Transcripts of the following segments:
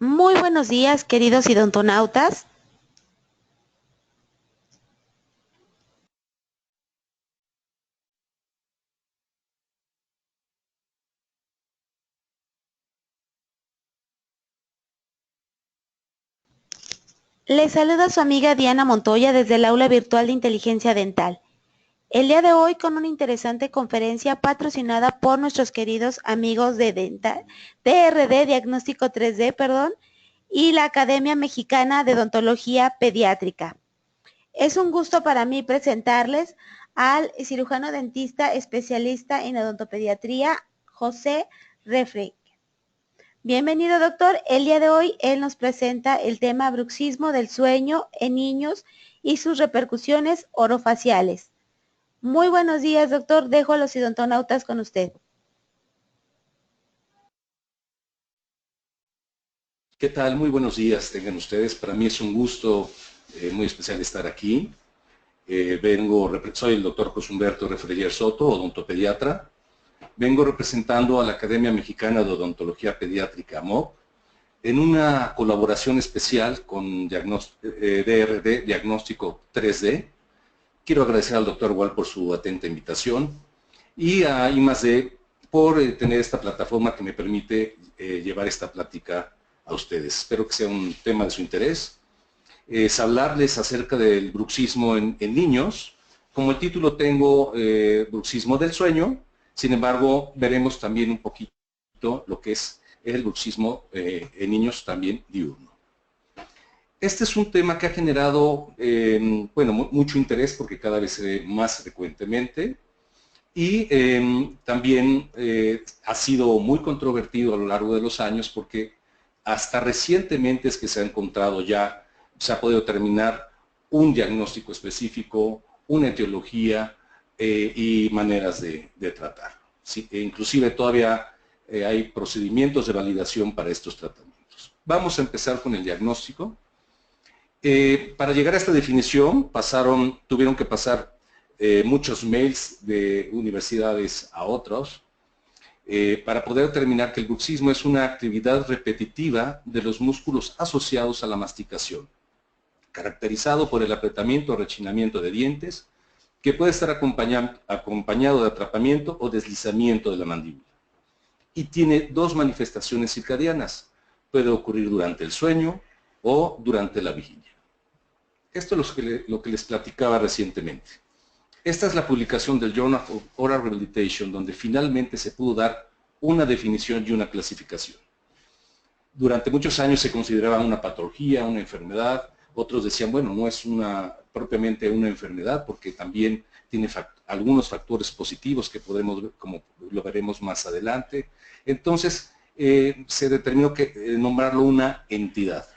Muy buenos días, queridos idontonautas. Les saluda su amiga Diana Montoya desde el aula virtual de inteligencia dental. El día de hoy con una interesante conferencia patrocinada por nuestros queridos amigos de DRD, Diagnóstico 3D, y la Academia Mexicana de Odontología Pediátrica. Es un gusto para mí presentarles al cirujano dentista especialista en odontopediatría, José Refre. Bienvenido, doctor. El día de hoy él nos presenta el tema bruxismo del sueño en niños y sus repercusiones orofaciales. Muy buenos días, doctor. Dejo a los idontonautas con usted. ¿Qué tal? Muy buenos días tengan ustedes. Para mí es un gusto muy especial estar aquí. Soy el doctor José Humberto Refreyer Soto, odontopediatra. Vengo representando a la Academia Mexicana de Odontología Pediátrica, AMOP, en una colaboración especial con DRD, Diagnóstico 3D. Quiero agradecer al doctor Wall por su atenta invitación y a I+D por tener esta plataforma que me permite llevar esta plática a ustedes. Espero que sea un tema de su interés. Es hablarles acerca del bruxismo en niños. Como el título tengo bruxismo del sueño, sin embargo veremos también un poquito lo que es el bruxismo en niños también diurno. Este es un tema que ha generado mucho interés porque cada vez se ve más frecuentemente y también ha sido muy controvertido a lo largo de los años porque hasta recientemente es que se ha encontrado ya, se ha podido determinar un diagnóstico específico, una etiología y maneras de tratar. ¿Sí? Inclusive todavía hay procedimientos de validación para estos tratamientos. Vamos a empezar con el diagnóstico. Para llegar a esta definición tuvieron que pasar muchos mails de universidades a otros para poder determinar que el bruxismo es una actividad repetitiva de los músculos asociados a la masticación, caracterizado por el apretamiento o rechinamiento de dientes, que puede estar acompañado de atrapamiento o deslizamiento de la mandíbula. Y tiene dos manifestaciones circadianas. Puede ocurrir durante el sueño o durante la vigilia. Esto es lo que les platicaba recientemente. Esta es la publicación del Journal of Oral Rehabilitation, donde finalmente se pudo dar una definición y una clasificación. Durante muchos años se consideraba una patología, una enfermedad. Otros decían, bueno, no es propiamente una enfermedad, porque también tiene algunos factores positivos que podemos ver, como lo veremos más adelante. Entonces, se determinó que nombrarlo una entidad.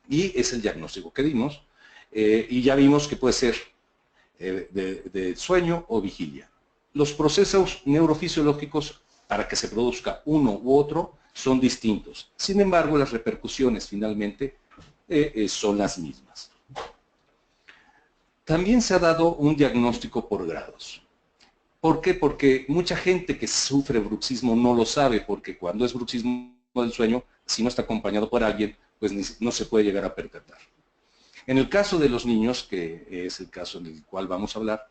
Y es el diagnóstico que dimos. Y ya vimos que puede ser de sueño o vigilia. Los procesos neurofisiológicos para que se produzca uno u otro son distintos. Sin embargo, las repercusiones finalmente son las mismas. También se ha dado un diagnóstico por grados. ¿Por qué? Porque mucha gente que sufre bruxismo no lo sabe, porque cuando es bruxismo del sueño, si no está acompañado por alguien, pues no se puede llegar a percatar. En el caso de los niños, que es el caso en el cual vamos a hablar,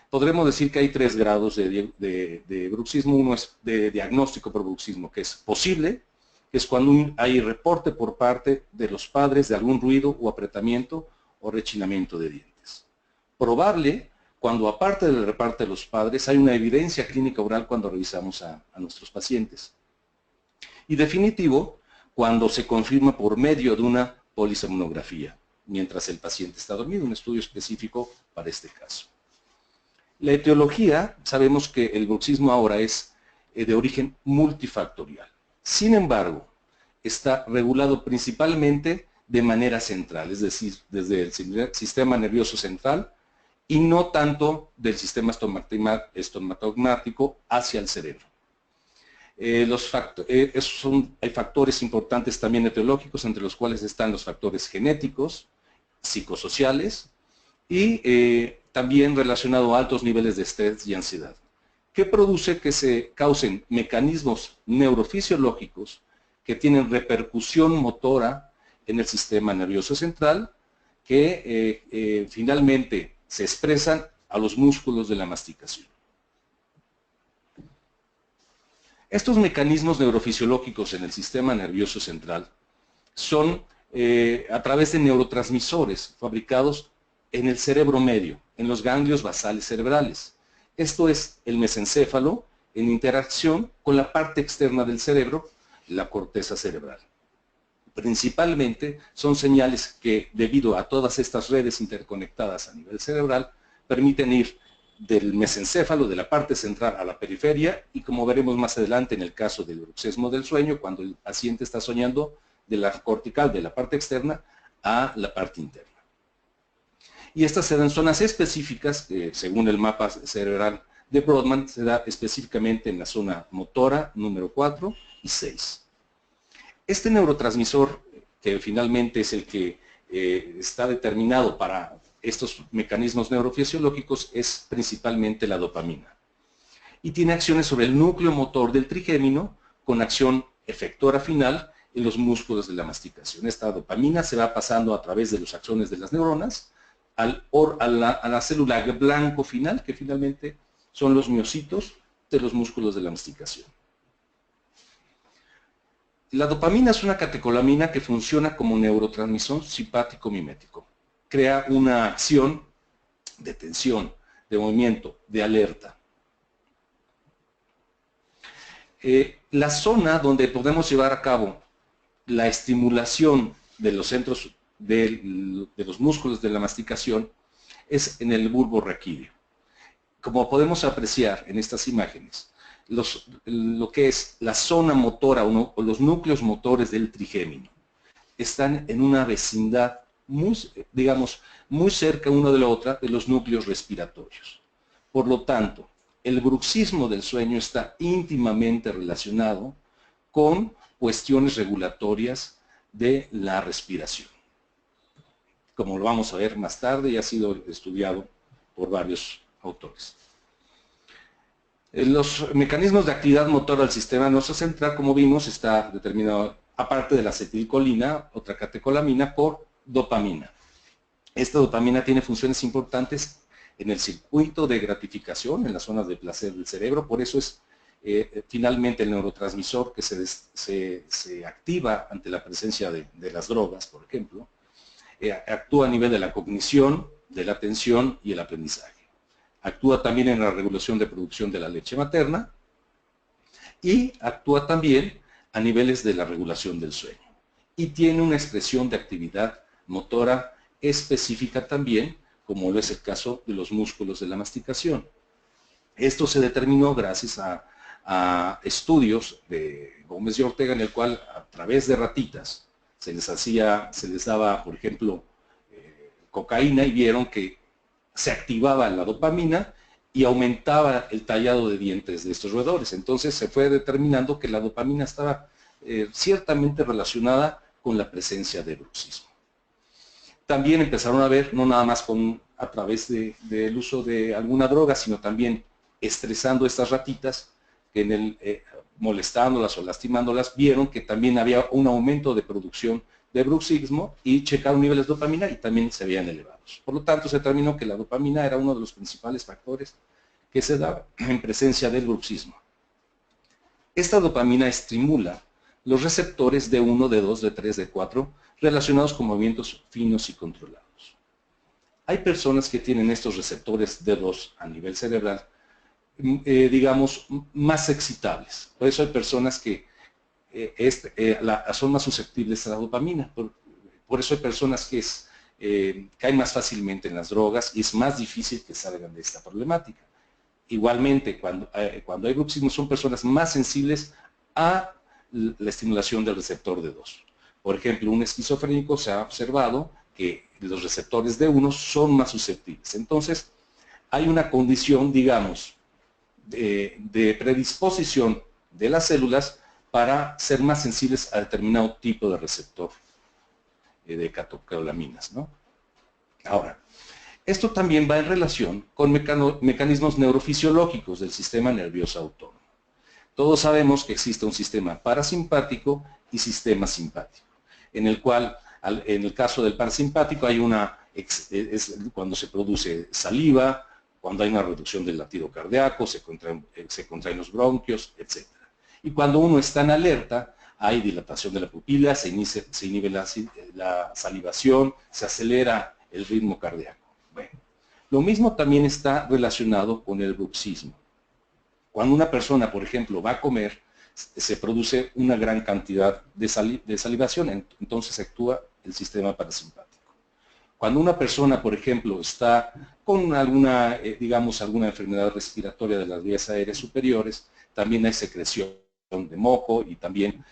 podremos decir que hay 3 grados de bruxismo. Uno es de diagnóstico por bruxismo, que es posible, que es cuando hay reporte por parte de los padres de algún ruido o apretamiento o rechinamiento de dientes. Probable, cuando aparte del reporte de los padres hay una evidencia clínica oral cuando revisamos a nuestros pacientes. Y definitivo, cuando se confirma por medio de una polisomnografía, mientras el paciente está dormido, un estudio específico para este caso. La etiología, sabemos que el bruxismo ahora es de origen multifactorial. Sin embargo, está regulado principalmente de manera central, es decir, desde el sistema nervioso central y no tanto del sistema estomatognático hacia el cerebro. Hay factores importantes también etiológicos, entre los cuales están los factores genéticos, psicosociales y también relacionado a altos niveles de estrés y ansiedad, que produce que se causen mecanismos neurofisiológicos que tienen repercusión motora en el sistema nervioso central, que finalmente se expresan a los músculos de la masticación. Estos mecanismos neurofisiológicos en el sistema nervioso central son a través de neurotransmisores fabricados en el cerebro medio, en los ganglios basales cerebrales. Esto es el mesencéfalo en interacción con la parte externa del cerebro, la corteza cerebral. Principalmente son señales que, debido a todas estas redes interconectadas a nivel cerebral, permiten ir del mesencéfalo, de la parte central a la periferia, y como veremos más adelante en el caso del bruxismo del sueño, cuando el paciente está soñando, de la cortical, de la parte externa, a la parte interna. Y estas se dan zonas específicas, según el mapa cerebral de Brodmann, se da específicamente en la zona motora número 4 y 6. Este neurotransmisor, que finalmente es el que está determinado para estos mecanismos neurofisiológicos, es principalmente la dopamina. Y tiene acciones sobre el núcleo motor del trigémino, con acción efectora final en los músculos de la masticación. Esta dopamina se va pasando a través de los axones de las neuronas a la célula blanco final, que finalmente son los miocitos de los músculos de la masticación. La dopamina es una catecolamina que funciona como neurotransmisor simpático mimético. Crea una acción de tensión, de movimiento, de alerta. La zona donde podemos llevar a cabo la estimulación de los centros de los músculos de la masticación es en el bulbo raquídeo. Como podemos apreciar en estas imágenes, lo que es la zona motora o los núcleos motores del trigémino están en una vecindad muy cerca uno de la otra de los núcleos respiratorios. Por lo tanto, el bruxismo del sueño está íntimamente relacionado con cuestiones regulatorias de la respiración. Como lo vamos a ver más tarde, y ha sido estudiado por varios autores. Los mecanismos de actividad motora del sistema nervioso central, como vimos, está determinado, aparte de la acetilcolina, otra catecolamina, por dopamina. Esta dopamina tiene funciones importantes en el circuito de gratificación, en las zonas de placer del cerebro, por eso es finalmente el neurotransmisor que se activa ante la presencia de las drogas, por ejemplo. Actúa a nivel de la cognición, de la atención y el aprendizaje. Actúa también en la regulación de producción de la leche materna y actúa también a niveles de la regulación del sueño. Y tiene una expresión de actividad motora específica también, como lo es el caso de los músculos de la masticación. Esto se determinó gracias a estudios de Gómez y Ortega, en el cual a través de ratitas se les daba, por ejemplo, cocaína, y vieron que se activaba la dopamina y aumentaba el tallado de dientes de estos roedores. Entonces se fue determinando que la dopamina estaba ciertamente relacionada con la presencia de bruxismo. También empezaron a ver, no nada más a través del uso de alguna droga, sino también estresando estas ratitas, que molestándolas o lastimándolas, vieron que también había un aumento de producción de bruxismo y checaron niveles de dopamina y también se veían elevados. Por lo tanto, se determinó que la dopamina era uno de los principales factores que se daba en presencia del bruxismo. Esta dopamina estimula los receptores D1, D2, D3, D4 relacionados con movimientos finos y controlados. Hay personas que tienen estos receptores D2 a nivel cerebral, digamos, más excitables. Por eso hay personas que son más susceptibles a la dopamina. Por eso hay personas que caen más fácilmente en las drogas y es más difícil que salgan de esta problemática. Igualmente, cuando hay bruxismo, son personas más sensibles a la estimulación del receptor D2. Por ejemplo, un esquizofrénico se ha observado que los receptores D1 son más susceptibles. Entonces, hay una condición, digamos, de predisposición de las células para ser más sensibles a determinado tipo de receptor de catecolaminas, ¿no? Ahora, esto también va en relación con mecanismos neurofisiológicos del sistema nervioso autónomo. Todos sabemos que existe un sistema parasimpático y sistema simpático, en el cual, en el caso del parasimpático, hay es cuando se produce saliva, cuando hay una reducción del latido cardíaco, se contraen los bronquios, etc. Y cuando uno está en alerta, hay dilatación de la pupila, se inhibe la salivación, se acelera el ritmo cardíaco. Bueno, lo mismo también está relacionado con el bruxismo. Cuando una persona, por ejemplo, va a comer, se produce una gran cantidad de salivación, entonces actúa el sistema parasimpático. Cuando una persona, por ejemplo, está con alguna, digamos, alguna enfermedad respiratoria de las vías aéreas superiores, también hay secreción de moco y también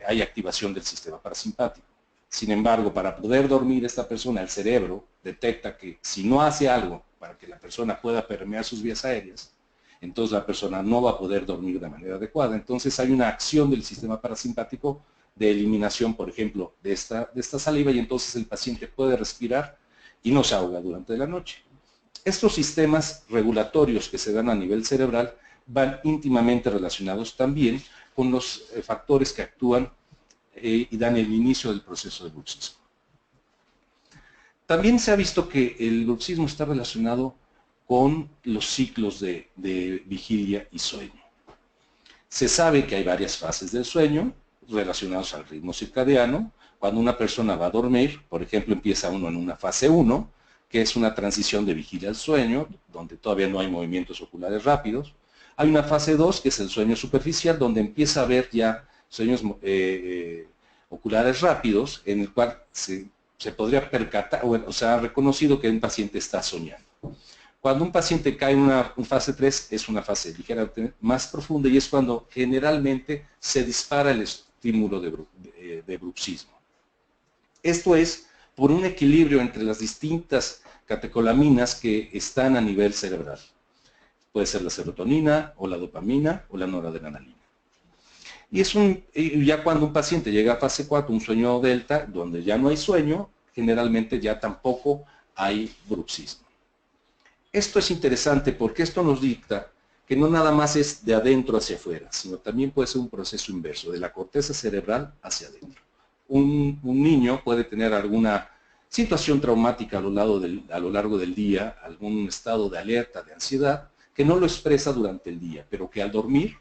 hay activación del sistema parasimpático. Sin embargo, para poder dormir esta persona, el cerebro detecta que si no hace algo para que la persona pueda permear sus vías aéreas, entonces la persona no va a poder dormir de manera adecuada. Entonces hay una acción del sistema parasimpático de eliminación, por ejemplo, de esta saliva, y entonces el paciente puede respirar y no se ahoga durante la noche. Estos sistemas regulatorios que se dan a nivel cerebral van íntimamente relacionados también con los factores que actúan y dan el inicio del proceso de bruxismo. También se ha visto que el bruxismo está relacionado con los ciclos de vigilia y sueño. Se sabe que hay varias fases del sueño relacionados al ritmo circadiano. Cuando una persona va a dormir, por ejemplo, empieza uno en una fase 1, que es una transición de vigilia al sueño, donde todavía no hay movimientos oculares rápidos. Hay una fase 2, que es el sueño superficial, donde empieza a haber ya sueños oculares rápidos, en el cual se podría percatar, o sea, ha reconocido que un paciente está soñando. Cuando un paciente cae en una fase 3, es una fase ligeramente más profunda y es cuando generalmente se dispara el estímulo de bruxismo. Esto es por un equilibrio entre las distintas catecolaminas que están a nivel cerebral. Puede ser la serotonina, o la dopamina, o la noradrenalina. Y ya cuando un paciente llega a fase 4, un sueño delta, donde ya no hay sueño, generalmente ya tampoco hay bruxismo. Esto es interesante porque esto nos dicta que no nada más es de adentro hacia afuera, sino también puede ser un proceso inverso, de la corteza cerebral hacia adentro. Un niño puede tener alguna situación traumática a lo largo del día, algún estado de alerta, de ansiedad, que no lo expresa durante el día, pero que al dormir,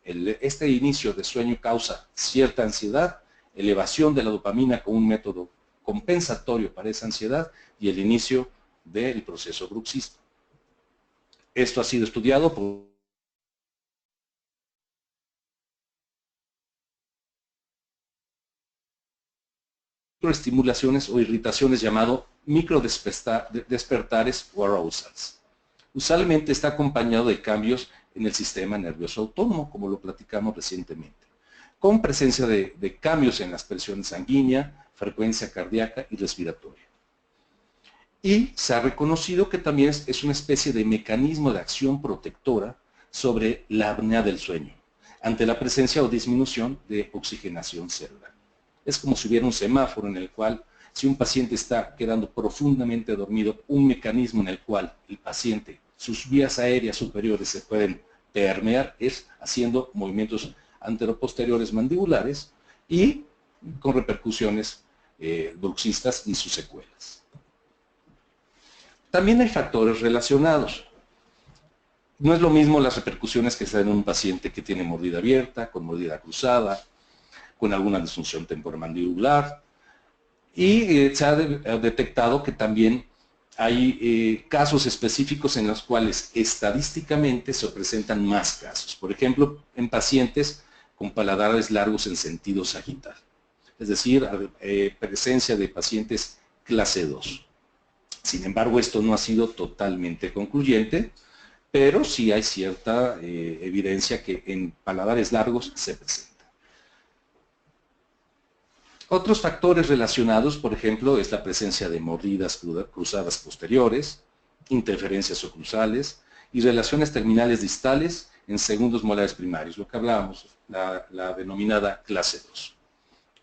este inicio de sueño causa cierta ansiedad, elevación de la dopamina con un método compensatorio para esa ansiedad y el inicio del proceso bruxista. Esto ha sido estudiado por microestimulaciones o irritaciones llamado microdespertares o arousals. Usualmente está acompañado de cambios en el sistema nervioso autónomo, como lo platicamos recientemente, con presencia de cambios en las presiones sanguínea, frecuencia cardíaca y respiratoria. Y se ha reconocido que también es una especie de mecanismo de acción protectora sobre la apnea del sueño, ante la presencia o disminución de oxigenación cerebral. Es como si hubiera un semáforo en el cual, si un paciente está quedando profundamente dormido, un mecanismo en el cual el paciente, sus vías aéreas superiores se pueden permear, es haciendo movimientos anteroposteriores mandibulares y con repercusiones bruxistas y sus secuelas. También hay factores relacionados. No es lo mismo las repercusiones que se dan en un paciente que tiene mordida abierta, con mordida cruzada, con alguna disfunción temporomandibular. Y se ha detectado que también hay casos específicos en los cuales estadísticamente se presentan más casos. Por ejemplo, en pacientes con paladares largos en sentido sagital. Es decir, presencia de pacientes clase 2. Sin embargo, esto no ha sido totalmente concluyente, pero sí hay cierta evidencia que en paladares largos se presenta. Otros factores relacionados, por ejemplo, es la presencia de mordidas cruzadas posteriores, interferencias oclusales y relaciones terminales distales en segundos molares primarios, lo que hablábamos, la denominada clase 2.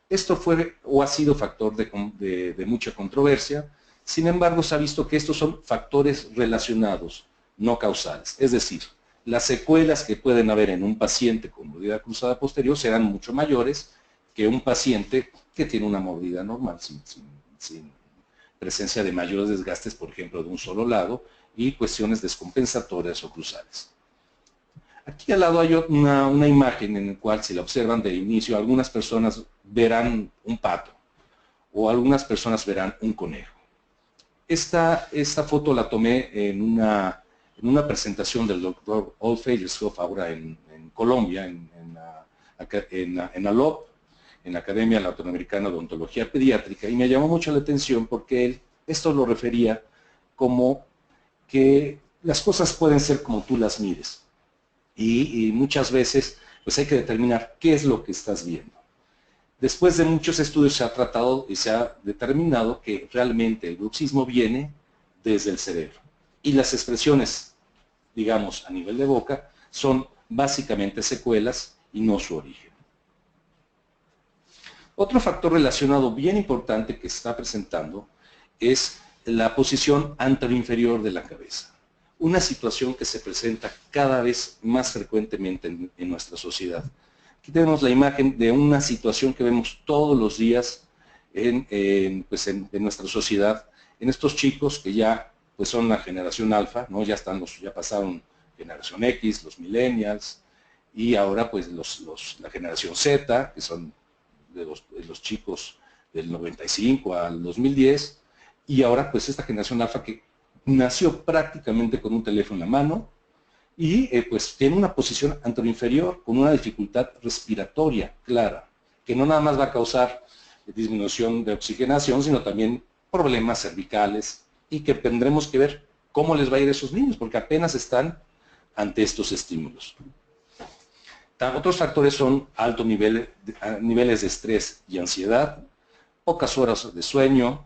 Esto fue o ha sido factor de mucha controversia. Sin embargo, se ha visto que estos son factores relacionados, no causales. Es decir, las secuelas que pueden haber en un paciente con mordida cruzada posterior serán mucho mayores que un paciente que tiene una movilidad normal, sin presencia de mayores desgastes, por ejemplo, de un solo lado, y cuestiones descompensatorias o cruzales. Aquí al lado hay una imagen en la cual, si la observan de inicio, algunas personas verán un pato o algunas personas verán un conejo. Esta foto la tomé en una presentación del doctor Olf Eyershoff ahora en Colombia, en ALOP, en la Academia Latinoamericana de Odontología Pediátrica, y me llamó mucho la atención porque él esto lo refería como que las cosas pueden ser como tú las mires. Y muchas veces pues hay que determinar qué es lo que estás viendo. Después de muchos estudios se ha tratado y se ha determinado que realmente el bruxismo viene desde el cerebro. Y las expresiones, digamos, a nivel de boca, son básicamente secuelas y no su origen. Otro factor relacionado bien importante que se está presentando es la posición anteroinferior de la cabeza. Una situación que se presenta cada vez más frecuentemente en nuestra sociedad. Aquí tenemos la imagen de una situación que vemos todos los días en nuestra sociedad, en estos chicos que ya pues, son la generación alfa, ¿no? Ya pasaron generación X, los millennials, y ahora pues la generación Z, que son de los chicos del 95 al 2010, y ahora pues esta generación alfa que nació prácticamente con un teléfono en la mano y pues tiene una posición anteroinferior con una dificultad respiratoria clara, que no nada más va a causar disminución de oxigenación, sino también problemas cervicales, y que tendremos que ver cómo les va a ir a esos niños, porque apenas están ante estos estímulos. Otros factores son altos niveles de estrés y ansiedad, pocas horas de sueño,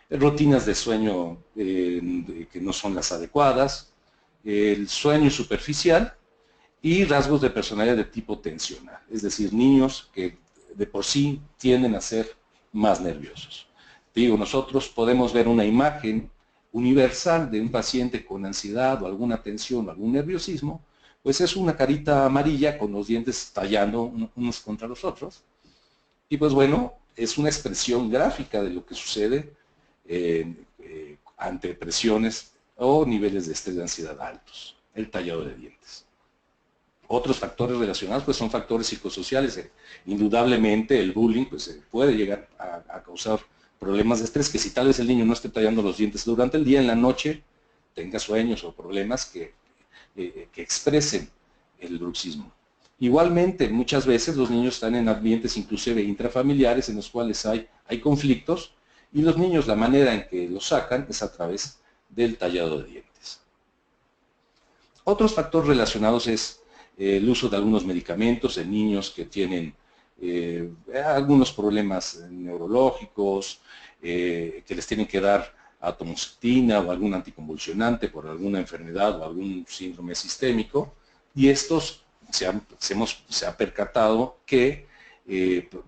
rutinas de sueño que no son las adecuadas, el sueño superficial y rasgos de personalidad de tipo tensional, es decir, niños que de por sí tienden a ser más nerviosos. Digo, nosotros podemos ver una imagen universal de un paciente con ansiedad o alguna tensión o algún nerviosismo, pues es una carita amarilla con los dientes tallando unos contra los otros, y pues bueno, es una expresión gráfica de lo que sucede ante presiones o niveles de estrés de ansiedad altos, el tallado de dientes. Otros factores relacionados pues son factores psicosociales. Indudablemente el bullying pues puede llegar a causar problemas de estrés, que si tal vez el niño no esté tallando los dientes durante el día, en la noche tenga sueños o problemas que expresen el bruxismo. Igualmente, muchas veces los niños están en ambientes inclusive intrafamiliares en los cuales hay conflictos, y los niños la manera en que los sacan es a través del tallado de dientes. Otros factores relacionados es el uso de algunos medicamentos en niños que tienen algunos problemas neurológicos, que les tienen que dar atomoxetina o algún anticonvulsionante por alguna enfermedad o algún síndrome sistémico, y estos se ha percatado que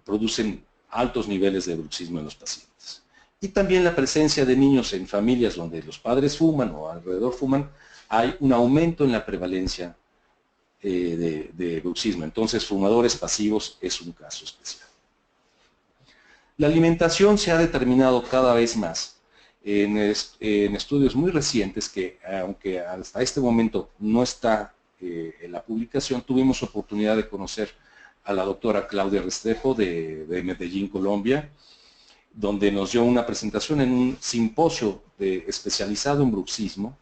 producen altos niveles de bruxismo en los pacientes. Y también la presencia de niños en familias donde los padres fuman o alrededor fuman, hay un aumento en la prevalencia de bruxismo. Entonces, fumadores pasivos es un caso especial. La alimentación se ha determinado cada vez más en estudios muy recientes que, aunque hasta este momento no está en la publicación, tuvimos oportunidad de conocer a la doctora Claudia Restrepo de Medellín, Colombia, donde nos dio una presentación en un simposio especializado en bruxismo,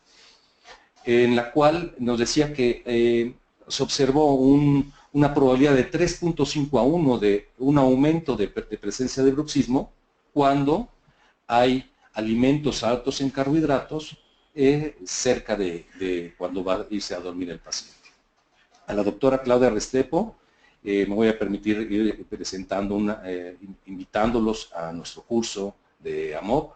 en la cual nos decía que se observó una probabilidad de 3.5 a 1 de un aumento de presencia de bruxismo cuando hay alimentos altos en carbohidratos cerca de cuando va a irse a dormir el paciente. A la doctora Claudia Restrepo me voy a permitir ir presentando invitándolos a nuestro curso de AMOP.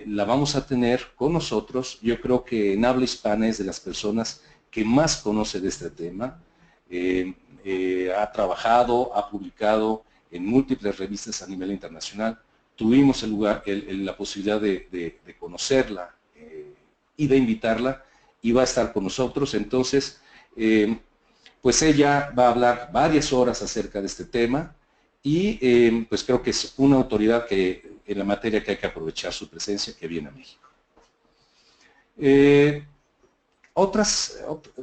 La vamos a tener con nosotros. Yo creo que en habla hispana es de las personas que más conoce de este tema. Ha trabajado, ha publicado en múltiples revistas a nivel internacional. Tuvimos la posibilidad de conocerla y de invitarla, y va a estar con nosotros. Entonces, pues ella va a hablar varias horas acerca de este tema, y pues creo que es una autoridad que en la materia que hay que aprovechar su presencia, que viene a México. Otras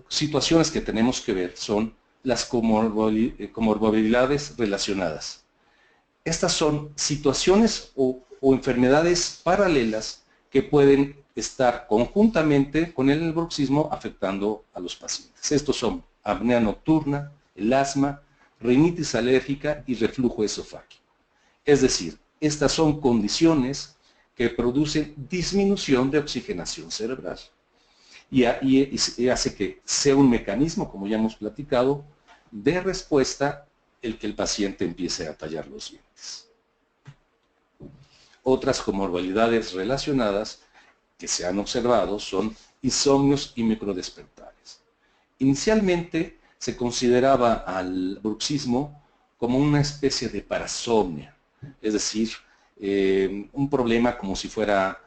situaciones que tenemos que ver son las comorbilidades relacionadas. Estas son situaciones o enfermedades paralelas que pueden estar conjuntamente con el bruxismo afectando a los pacientes. Estos son apnea nocturna, el asma, rinitis alérgica y reflujo esofágico. Es decir, estas son condiciones que producen disminución de oxigenación cerebral y hace que sea un mecanismo, como ya hemos platicado, de respuesta el que el paciente empiece a tallar los dientes. Otras comorbilidades relacionadas que se han observado son insomnios y microdespertares. Inicialmente se consideraba al bruxismo como una especie de parasomnia, es decir, un problema como si fuera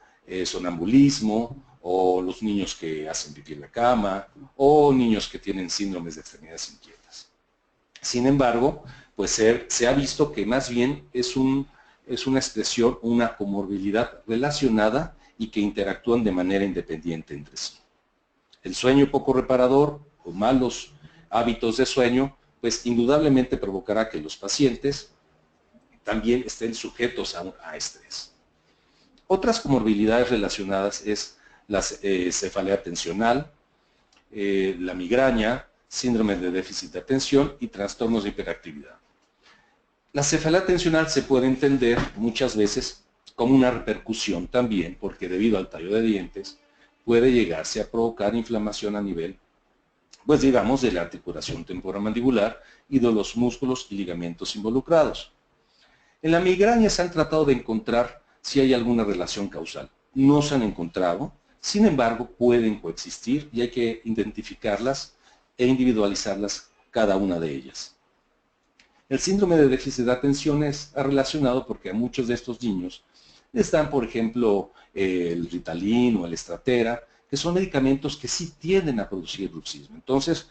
sonambulismo, o los niños que hacen pipí en la cama, o niños que tienen síndromes de extremidades inquietas. Sin embargo, pues se ha visto que más bien es una expresión, una comorbilidad relacionada y que interactúan de manera independiente entre sí. El sueño poco reparador o malos hábitos de sueño, pues indudablemente provocará que los pacientes también estén sujetos a estrés. Otras comorbilidades relacionadas es la cefalea tensional, la migraña, síndrome de déficit de atención y trastornos de hiperactividad. La cefalea tensional se puede entender muchas veces como una repercusión también, porque debido al tallo de dientes puede llegarse a provocar inflamación a nivel, pues digamos, de la articulación temporomandibular y de los músculos y ligamentos involucrados. En la migraña se han tratado de encontrar si hay alguna relación causal. No se han encontrado, sin embargo, pueden coexistir y hay que identificarlas e individualizarlas cada una de ellas. El síndrome de déficit de atención está relacionado porque a muchos de estos niños les dan, por ejemplo, el Ritalin o el Estratera, que son medicamentos que sí tienden a producir bruxismo. Entonces,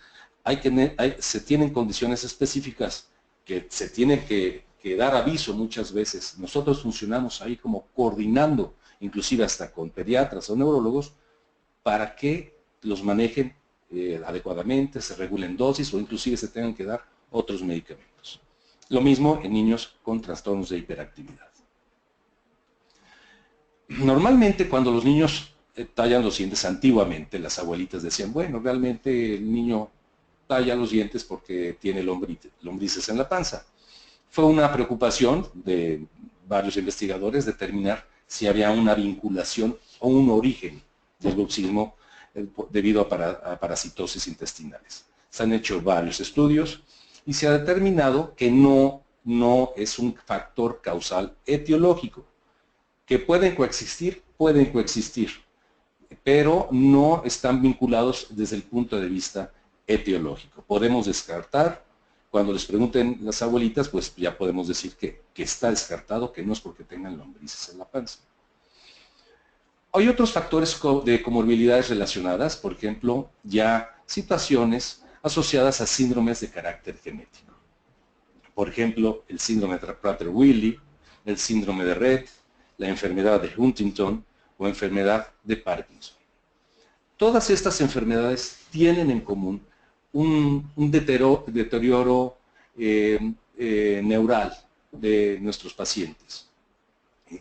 se tienen condiciones específicas que se tienen que dar aviso muchas veces. Nosotros funcionamos ahí como coordinando, inclusive hasta con pediatras o neurólogos, para que los manejen adecuadamente, se regulen dosis o inclusive se tengan que dar otros medicamentos. Lo mismo en niños con trastornos de hiperactividad. Normalmente cuando los niños tallan los dientes, antiguamente las abuelitas decían, bueno, realmente el niño talla los dientes porque tiene lombrices en la panza. Fue una preocupación de varios investigadores determinar si había una vinculación o un origen del bruxismo debido a parasitosis intestinales. Se han hecho varios estudios y se ha determinado que no es un factor causal etiológico. Que pueden coexistir, pero no están vinculados desde el punto de vista etiológico. Podemos descartar, cuando les pregunten las abuelitas, pues ya podemos decir que está descartado, que no es porque tengan lombrices en la panza. Hay otros factores de comorbilidades relacionadas, por ejemplo, ya situaciones asociadas a síndromes de carácter genético. Por ejemplo, el síndrome de Prader-Willi, el síndrome de Rett, la enfermedad de Huntington o enfermedad de Parkinson. Todas estas enfermedades tienen en común un deterioro neural de nuestros pacientes,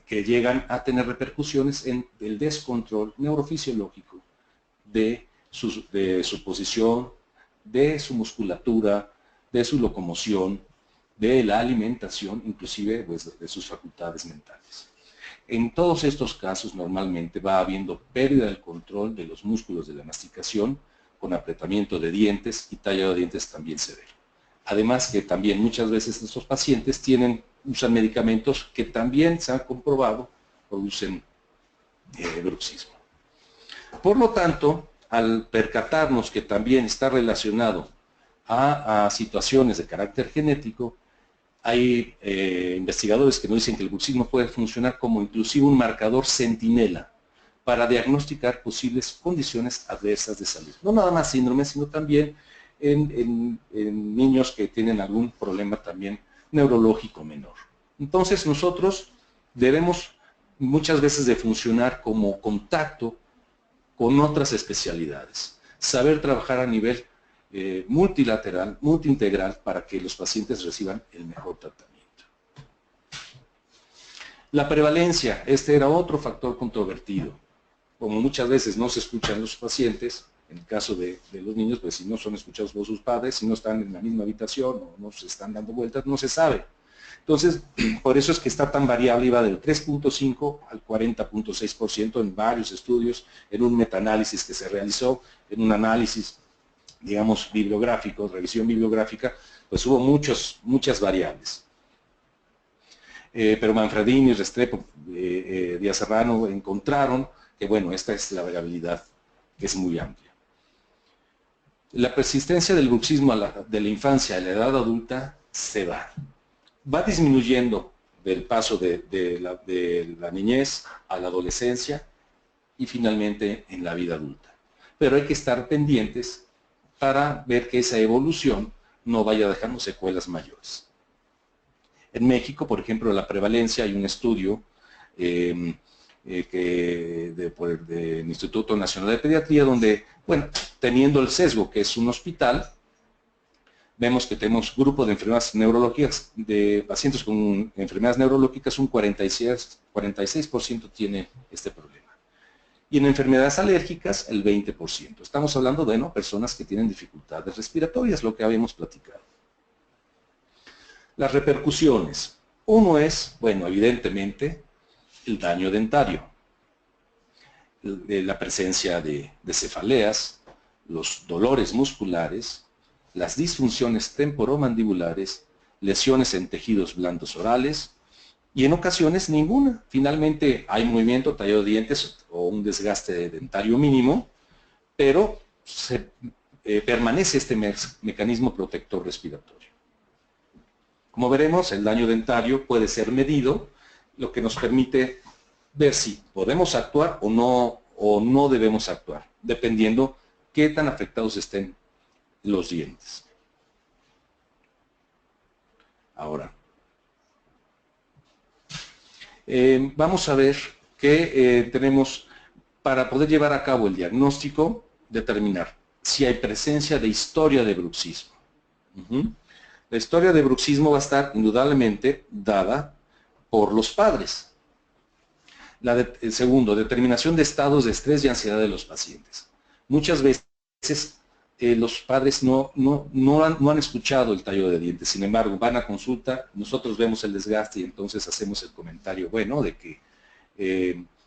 que llegan a tener repercusiones en el descontrol neurofisiológico de su posición, de su musculatura, de su locomoción, de la alimentación, inclusive pues, de sus facultades mentales. En todos estos casos normalmente va habiendo pérdida del control de los músculos de la masticación con apretamiento de dientes y tallado de dientes también severo. Además que también muchas veces estos pacientes usan medicamentos que también se han comprobado producen bruxismo. Por lo tanto, al percatarnos que también está relacionado a situaciones de carácter genético, hay investigadores que nos dicen que el bruxismo puede funcionar como inclusive un marcador centinela para diagnosticar posibles condiciones adversas de salud. No nada más síndromes, sino también en niños que tienen algún problema también neurológico menor. Entonces nosotros debemos muchas veces de funcionar como contacto con otras especialidades, saber trabajar a nivel multilateral, multiintegral, para que los pacientes reciban el mejor tratamiento. La prevalencia, este era otro factor controvertido. Como muchas veces no se escuchan los pacientes, en el caso de los niños, pues si no son escuchados por sus padres, si no están en la misma habitación o no se están dando vueltas, no se sabe. Entonces, por eso es que está tan variable, iba del 3.5 al 40.6% en varios estudios, en un metaanálisis que se realizó, en un análisis, digamos, bibliográfico, revisión bibliográfica, pues hubo muchas variables. Pero Manfredini, Restrepo, Díaz Serrano encontraron que, bueno, esta es la variabilidad, que es muy amplia. La persistencia del bruxismo de la infancia a la edad adulta se va disminuyendo del paso de la niñez a la adolescencia y finalmente en la vida adulta. Pero hay que estar pendientes para ver que esa evolución no vaya dejando secuelas mayores. En México, por ejemplo, la prevalencia, hay un estudio del Instituto Nacional de Pediatría, donde, bueno, teniendo el sesgo que es un hospital, vemos que tenemos grupo de enfermedades neurológicas, de pacientes con enfermedades neurológicas, un 46% tiene este problema. Y en enfermedades alérgicas, el 20%. Estamos hablando de personas que tienen dificultades respiratorias, lo que habíamos platicado. Las repercusiones. Uno es, bueno, evidentemente, el daño dentario. La presencia de cefaleas, los dolores musculares, las disfunciones temporomandibulares, lesiones en tejidos blandos orales y en ocasiones ninguna. Finalmente hay movimiento, tallado de dientes o un desgaste dentario mínimo, pero permanece este mecanismo protector respiratorio. Como veremos, el daño dentario puede ser medido, lo que nos permite ver si podemos actuar o no debemos actuar, dependiendo qué tan afectados estén los dientes. Ahora, vamos a ver qué tenemos para poder llevar a cabo el diagnóstico, determinar si hay presencia de historia de bruxismo. La historia de bruxismo va a estar indudablemente dada por los padres. El segundo, determinación de estados de estrés y ansiedad de los pacientes. Muchas veces los padres no han escuchado el tallo de dientes, sin embargo van a consulta, nosotros vemos el desgaste y entonces hacemos el comentario bueno de que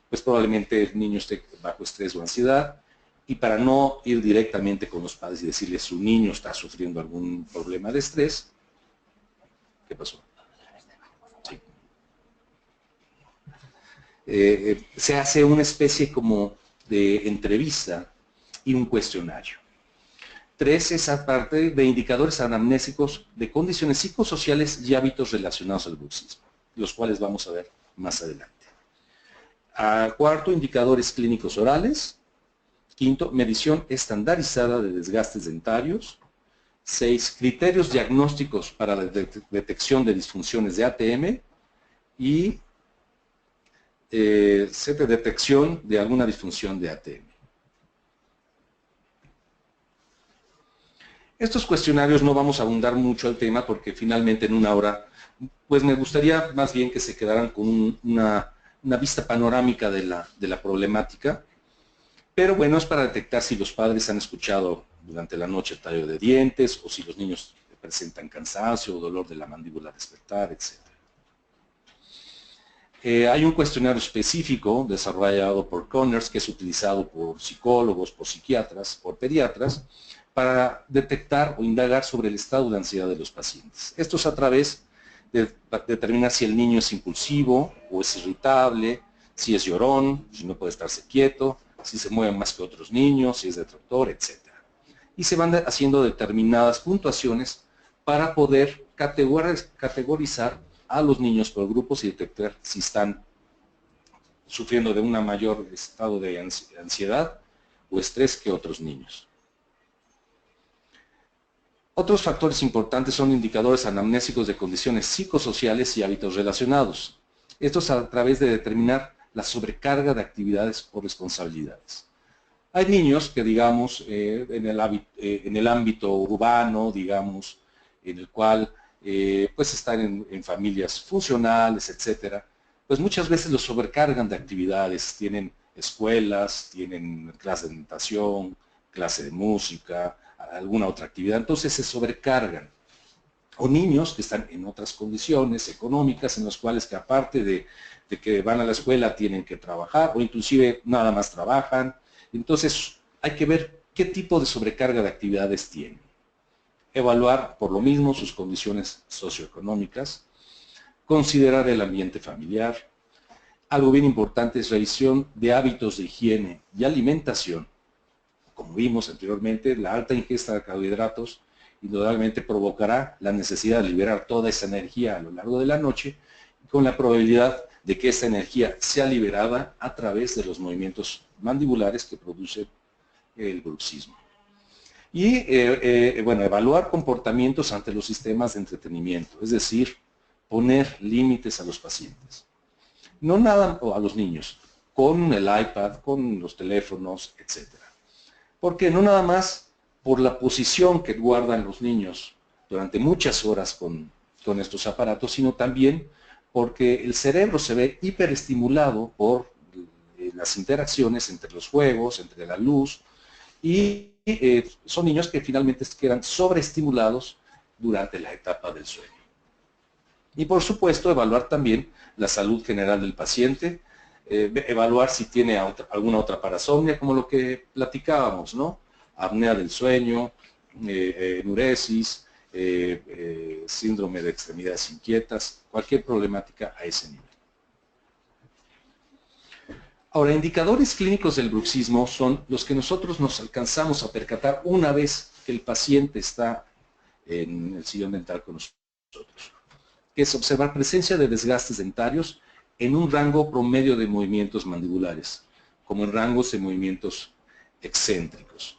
pues probablemente el niño esté bajo estrés o ansiedad, y para no ir directamente con los padres y decirles su niño está sufriendo algún problema de estrés. ¿Qué pasó? Sí. Se hace una especie como de entrevista y un cuestionario. 3 es aparte de indicadores anamnésicos de condiciones psicosociales y hábitos relacionados al bruxismo, los cuales vamos a ver más adelante. Cuarto, indicadores clínicos orales. Quinto, medición estandarizada de desgastes dentarios. 6, criterios diagnósticos para la detección de disfunciones de ATM. Y 7, detección de alguna disfunción de ATM. Estos cuestionarios no vamos a abundar mucho al tema porque finalmente en una hora, pues me gustaría más bien que se quedaran con una vista panorámica de la problemática. Pero bueno, es para detectar si los padres han escuchado durante la noche el tallo de dientes, o si los niños presentan cansancio o dolor de la mandíbula al despertar, etc. Hay un cuestionario específico desarrollado por Conners, que es utilizado por psicólogos, por psiquiatras, por pediatras, para detectar o indagar sobre el estado de ansiedad de los pacientes. Esto es a través de determinar si el niño es impulsivo o es irritable, si es llorón, si no puede estarse quieto, si se mueve más que otros niños, si es detractor, etc. Y se van haciendo determinadas puntuaciones para poder categorizar a los niños por grupos y detectar si están sufriendo de un mayor estado de ansiedad o estrés que otros niños. Otros factores importantes son indicadores anamnésicos de condiciones psicosociales y hábitos relacionados. Esto es a través de determinar la sobrecarga de actividades o responsabilidades. Hay niños que, digamos, en el ámbito urbano, digamos, en el cual pues están en familias funcionales, etcétera, pues muchas veces los sobrecargan de actividades, tienen escuelas, tienen clase de natación, clase de música, alguna otra actividad, entonces se sobrecargan. O niños que están en otras condiciones económicas en las cuales que aparte de que van a la escuela tienen que trabajar o inclusive nada más trabajan. Entonces hay que ver qué tipo de sobrecarga de actividades tienen. Evaluar por lo mismo sus condiciones socioeconómicas, considerar el ambiente familiar. Algo bien importante es revisión de hábitos de higiene y alimentación. Como vimos anteriormente, la alta ingesta de carbohidratos indudablemente provocará la necesidad de liberar toda esa energía a lo largo de la noche, con la probabilidad de que esta energía sea liberada a través de los movimientos mandibulares que produce el bruxismo. Y bueno, evaluar comportamientos ante los sistemas de entretenimiento, es decir, poner límites a los pacientes. No nada, o a los niños, con el iPad, con los teléfonos, etc. Porque no nada más por la posición que guardan los niños durante muchas horas con estos aparatos, sino también porque el cerebro se ve hiperestimulado por las interacciones entre los juegos, entre la luz, y son niños que finalmente quedan sobreestimulados durante la etapa del sueño. Y por supuesto, evaluar también la salud general del paciente, evaluar si tiene alguna otra parasomnia, como lo que platicábamos, ¿no? Apnea del sueño, enuresis, síndrome de extremidades inquietas, cualquier problemática a ese nivel. Ahora, indicadores clínicos del bruxismo son los que nosotros nos alcanzamos a percatar una vez que el paciente está en el sillón dental con nosotros, que es observar presencia de desgastes dentarios en un rango promedio de movimientos mandibulares, como en rangos de movimientos excéntricos.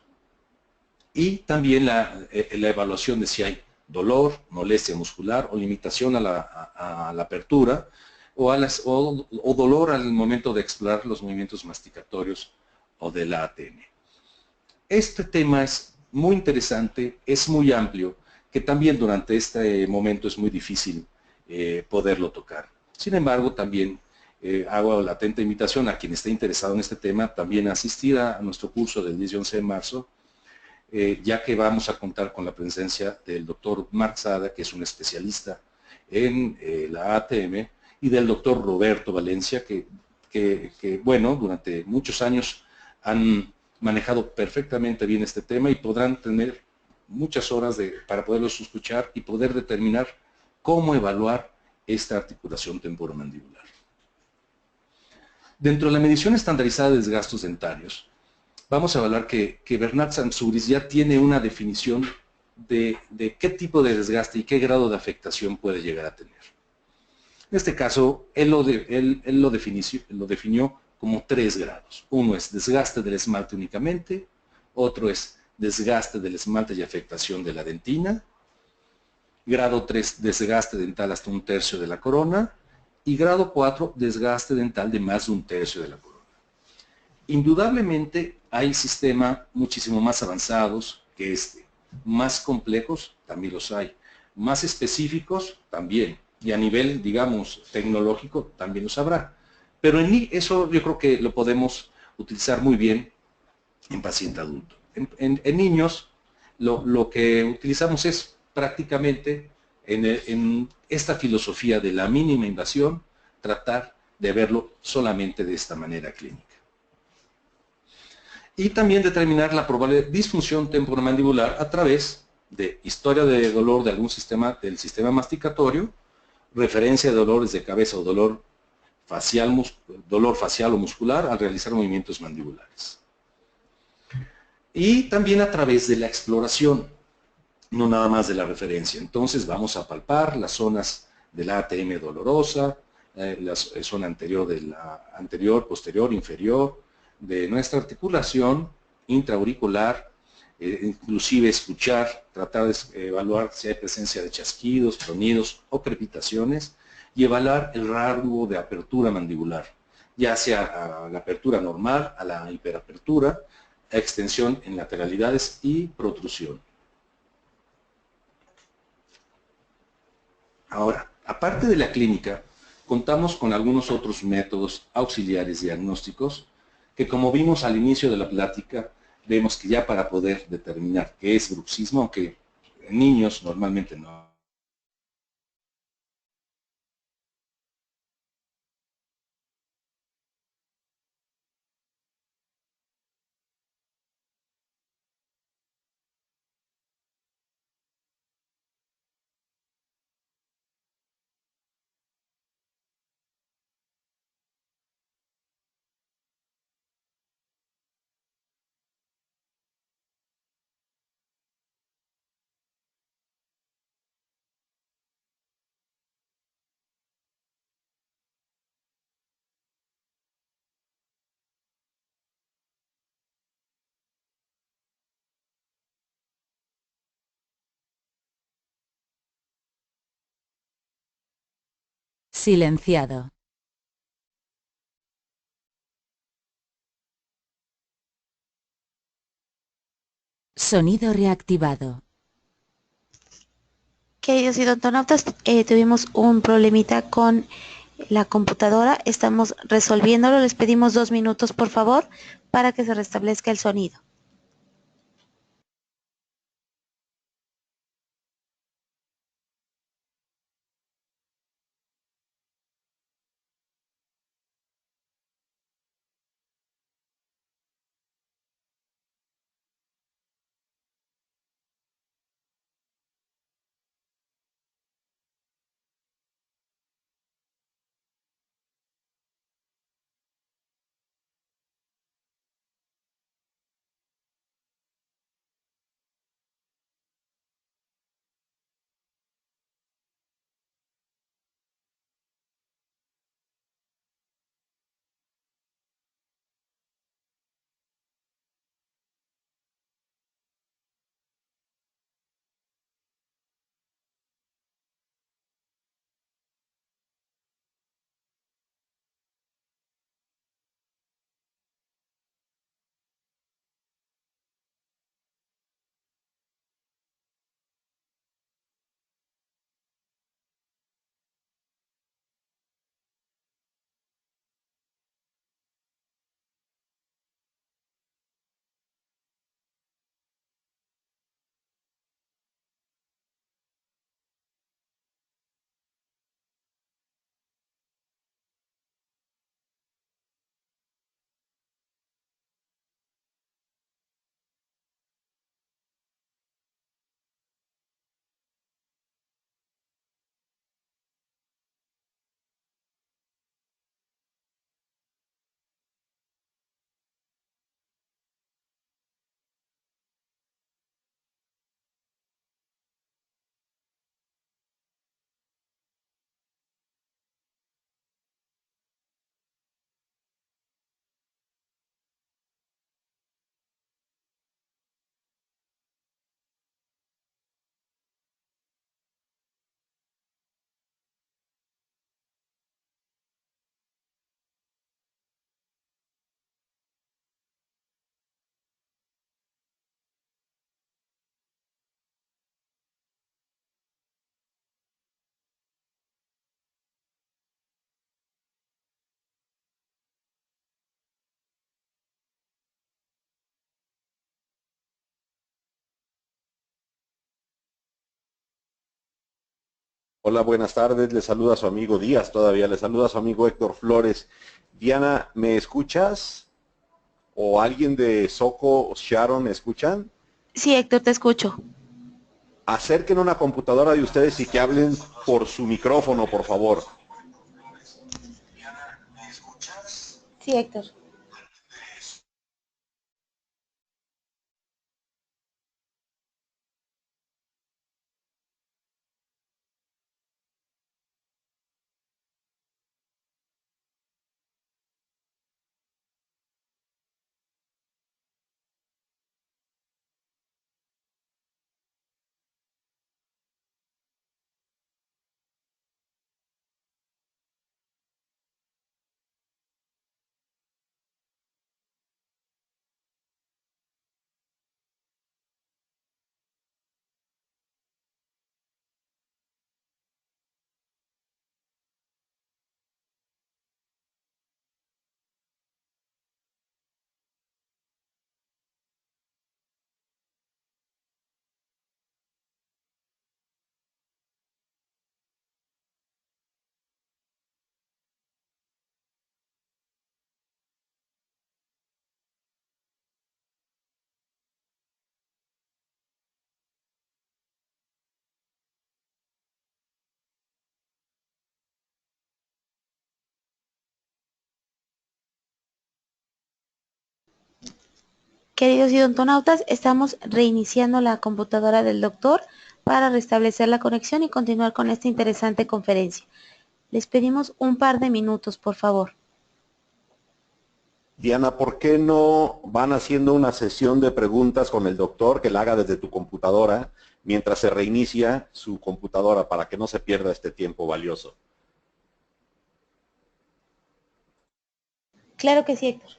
Y también la evaluación de si hay dolor, molestia muscular o limitación a la apertura o dolor al momento de explorar los movimientos masticatorios o del ATM. Este tema es muy interesante, es muy amplio, que también durante este momento es muy difícil poderlo tocar. Sin embargo, también hago la atenta invitación a quien esté interesado en este tema, también a asistir a nuestro curso del 10 y 11 de marzo, ya que vamos a contar con la presencia del doctor Marc Sada, que es un especialista en la ATM, y del doctor Roberto Valencia, que bueno, durante muchos años han manejado perfectamente bien este tema y podrán tener muchas horas para poderlos escuchar y poder determinar cómo evaluar esta articulación temporomandibular. Dentro de la medición estandarizada de desgastos dentarios, vamos a evaluar que Bernard Sansouris ya tiene una definición de qué tipo de desgaste y qué grado de afectación puede llegar a tener. En este caso, él lo definió como 3 grados. Uno es desgaste del esmalte únicamente, otro es desgaste del esmalte y afectación de la dentina, grado 3, desgaste dental hasta 1/3 de la corona, y grado 4, desgaste dental de más de 1/3 de la corona. Indudablemente hay sistemas muchísimo más avanzados que este, más complejos también los hay, más específicos también, y a nivel, digamos, tecnológico también los habrá. Pero eso yo creo que lo podemos utilizar muy bien en paciente adulto. En niños lo que utilizamos es prácticamente en esta filosofía de la mínima invasión, tratar de verlo solamente de esta manera clínica. Y también determinar la probable disfunción temporomandibular a través de historia de dolor de algún sistema, del sistema masticatorio, referencia de dolores de cabeza o dolor facial o muscular al realizar movimientos mandibulares. Y también a través de la exploración, no nada más de la referencia. Entonces vamos a palpar las zonas de la ATM dolorosa, la zona anterior, posterior, inferior, de nuestra articulación intraauricular, inclusive escuchar, tratar de evaluar si hay presencia de chasquidos, tronidos o crepitaciones y evaluar el rango de apertura mandibular, ya sea a la apertura normal, a la hiperapertura, a extensión en lateralidades y protrusión. Ahora, aparte de la clínica, contamos con algunos otros métodos auxiliares diagnósticos que, como vimos al inicio de la plática, vemos que ya para poder determinar qué es bruxismo, aunque en niños normalmente no. Silenciado. Sonido reactivado. Queridos odontonautas, tuvimos un problemita con la computadora. Estamos resolviéndolo. Les pedimos 2 minutos, por favor, para que se restablezca el sonido. Hola, buenas tardes. Le saluda su amigo Díaz todavía. Le saluda su amigo Héctor Flores. Diana, ¿me escuchas? ¿O alguien de Soco, Sharon, me escuchan? Sí, Héctor, te escucho. Acerquen una computadora de ustedes y que hablen por su micrófono, por favor. Sí, Héctor. Queridos idontonautas, estamos reiniciando la computadora del doctor para restablecer la conexión y continuar con esta interesante conferencia. Les pedimos un par de minutos, por favor. Diana, ¿por qué no van haciendo una sesión de preguntas con el doctor que la haga desde tu computadora mientras se reinicia su computadora para que no se pierda este tiempo valioso? Claro que sí, Héctor.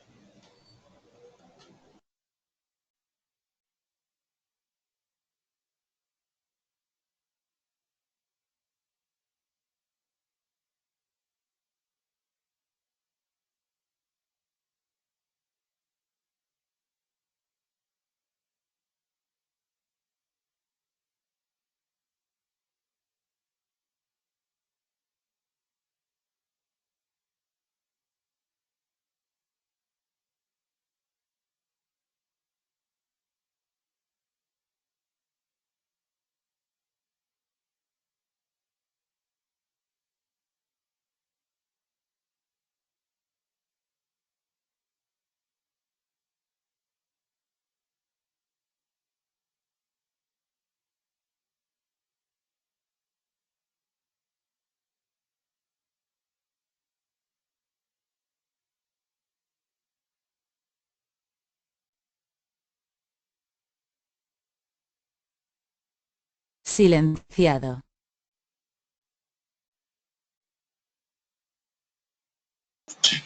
Silenciado.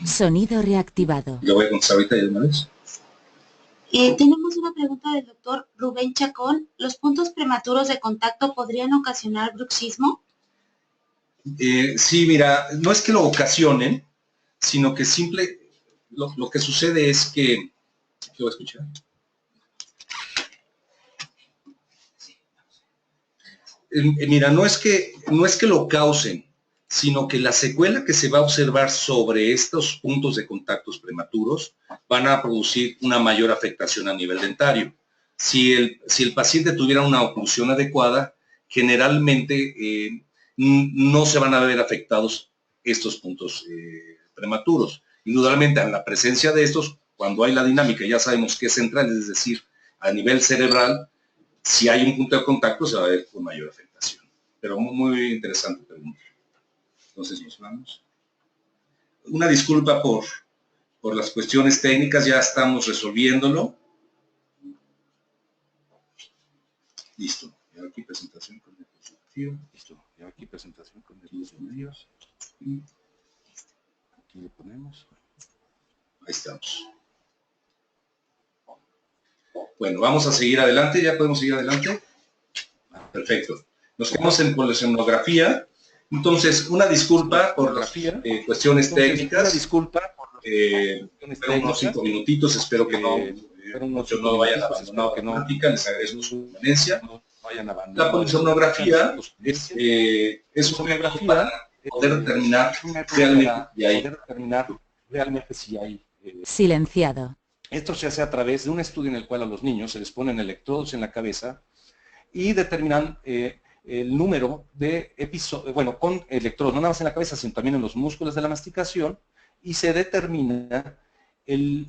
Sonido reactivado. ¿Lo voy a contestar ahorita de una vez? Tenemos una pregunta del doctor Rubén Chacón. ¿Los puntos prematuros de contacto podrían ocasionar bruxismo? Sí, mira, no es que lo ocasionen, sino que lo que sucede es que... ¿Qué voy a escuchar? Mira, no es que lo causen, sino que la secuela que se va a observar sobre estos puntos de contactos prematuros van a producir una mayor afectación a nivel dentario. Si el paciente tuviera una oclusión adecuada, generalmente no se van a ver afectados estos puntos prematuros. Indudablemente, en la presencia de estos, cuando hay la dinámica, ya sabemos que es central, es decir, a nivel cerebral, si hay un punto de contacto se va a ver con mayor afectación. Pero muy interesante pregunta. Entonces nos vamos. Una disculpa por las cuestiones técnicas, ya estamos resolviéndolo. Listo. Y aquí presentación con el diapositiva. Listo. Y aquí presentación con el diapositiva. Y aquí le ponemos. Ahí estamos. Bueno, vamos a seguir adelante. ¿Ya podemos seguir adelante? Perfecto. Nos quedamos en polesomnografía. Entonces, una disculpa por las cuestiones técnicas. Una disculpa por unos 5 minutitos. Espero que muchos no vayan a abandonar la práctica. Les agradezco su permanencia. La polisomnografía es un método para poder determinar realmente si hay... Silenciado. Esto se hace a través de un estudio en el cual a los niños se les ponen electrodos en la cabeza y determinan el número de episodios, bueno, con electrodos, no nada más en la cabeza, sino también en los músculos de la masticación, y se determina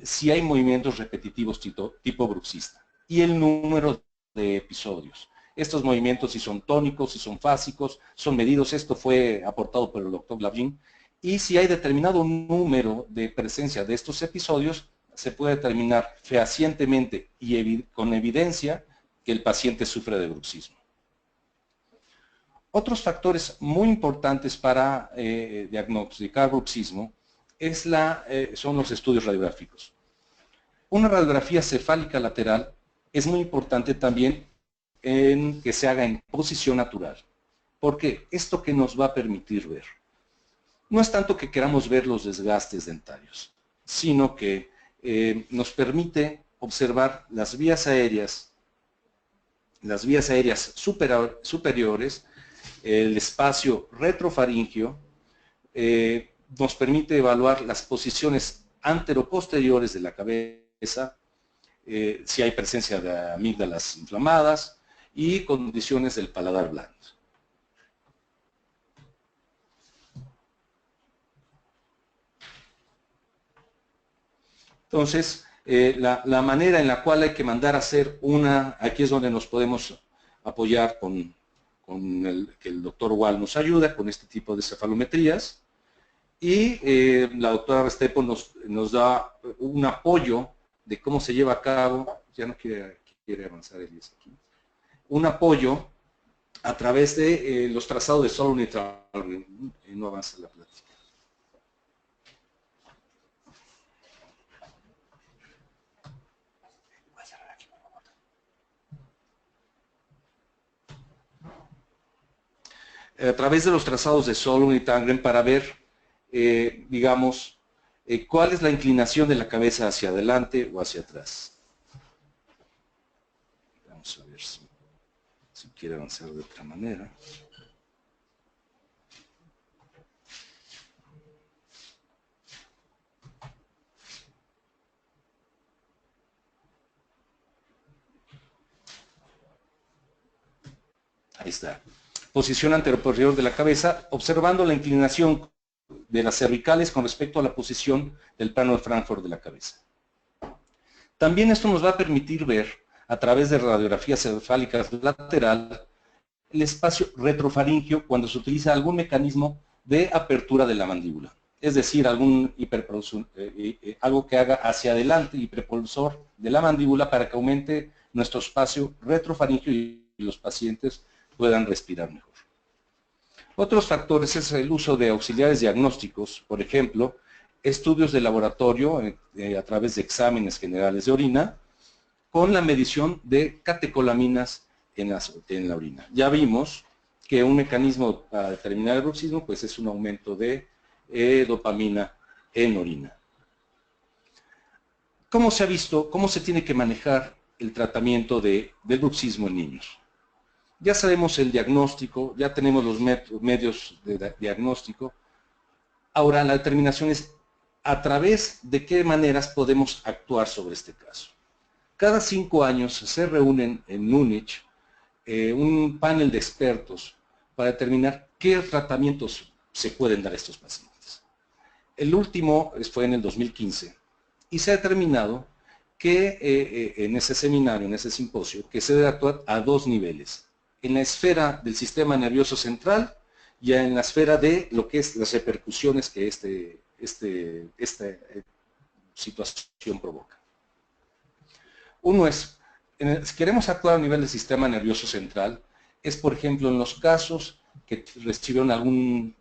si hay movimientos repetitivos tipo bruxista y el número de episodios. Estos movimientos, si son tónicos, si son fásicos, son medidos. Esto fue aportado por el doctor Glavin. Y si hay determinado número de presencia de estos episodios, se puede determinar fehacientemente y con evidencia que el paciente sufre de bruxismo. Otros factores muy importantes para diagnosticar bruxismo son los estudios radiográficos. Una radiografía cefálica lateral es muy importante también en que se haga en posición natural. Porque esto que nos va a permitir ver no es tanto que queramos ver los desgastes dentarios, sino que nos permite observar las vías aéreas superiores, el espacio retrofaringio, nos permite evaluar las posiciones anteroposteriores de la cabeza, si hay presencia de amígdalas inflamadas y condiciones del paladar blando. Entonces, la manera en la cual hay que mandar a hacer aquí es donde nos podemos apoyar que el doctor Wall nos ayuda con este tipo de cefalometrías, y la doctora Restrepo nos da un apoyo de cómo se lleva a cabo, ya no quiere avanzar Elías aquí, un apoyo a través de los trazados de Solomon et al. No avanza la plática. A través de los trazados de Solomon y Tangen para ver, digamos, cuál es la inclinación de la cabeza hacia adelante o hacia atrás. Vamos a ver si quiere avanzar de otra manera. Ahí está. Posición anteroposterior de la cabeza, observando la inclinación de las cervicales con respecto a la posición del plano de Frankfurt de la cabeza. También esto nos va a permitir ver, a través de radiografías cefálicas lateral, el espacio retrofaringeo cuando se utiliza algún mecanismo de apertura de la mandíbula. Es decir, algo que haga hacia adelante, hiperpulsor de la mandíbula, para que aumente nuestro espacio retrofaringeo y los pacientes puedan respirar mejor. Otros factores es el uso de auxiliares diagnósticos, por ejemplo, estudios de laboratorio a través de exámenes generales de orina, con la medición de catecolaminas en la orina. Ya vimos que un mecanismo para determinar el bruxismo pues es un aumento de dopamina en orina. ¿Cómo se ha visto, cómo se tiene que manejar el tratamiento del bruxismo en niños? Ya sabemos el diagnóstico, ya tenemos los medios de diagnóstico. Ahora la determinación es a través de qué maneras podemos actuar sobre este caso. Cada 5 años se reúnen en Múnich un panel de expertos para determinar qué tratamientos se pueden dar a estos pacientes. El último fue en el 2015 y se ha determinado que en ese seminario, en ese simposio, que se debe actuar a 2 niveles. En la esfera del sistema nervioso central y en la esfera de lo que es las repercusiones que esta situación provoca. Uno es, si queremos actuar a nivel del sistema nervioso central, es por ejemplo en los casos que recibieron algún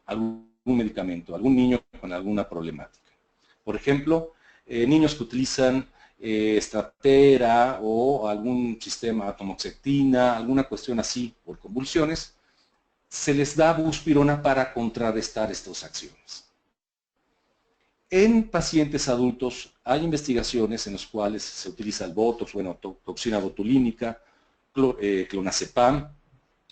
medicamento, algún niño con alguna problemática. Por ejemplo, niños que utilizan estratera o algún sistema atomoxetina, alguna cuestión así por convulsiones, se les da buspirona para contrarrestar estas acciones. En pacientes adultos hay investigaciones en las cuales se utiliza el Botox, bueno, toxina botulínica, clonazepam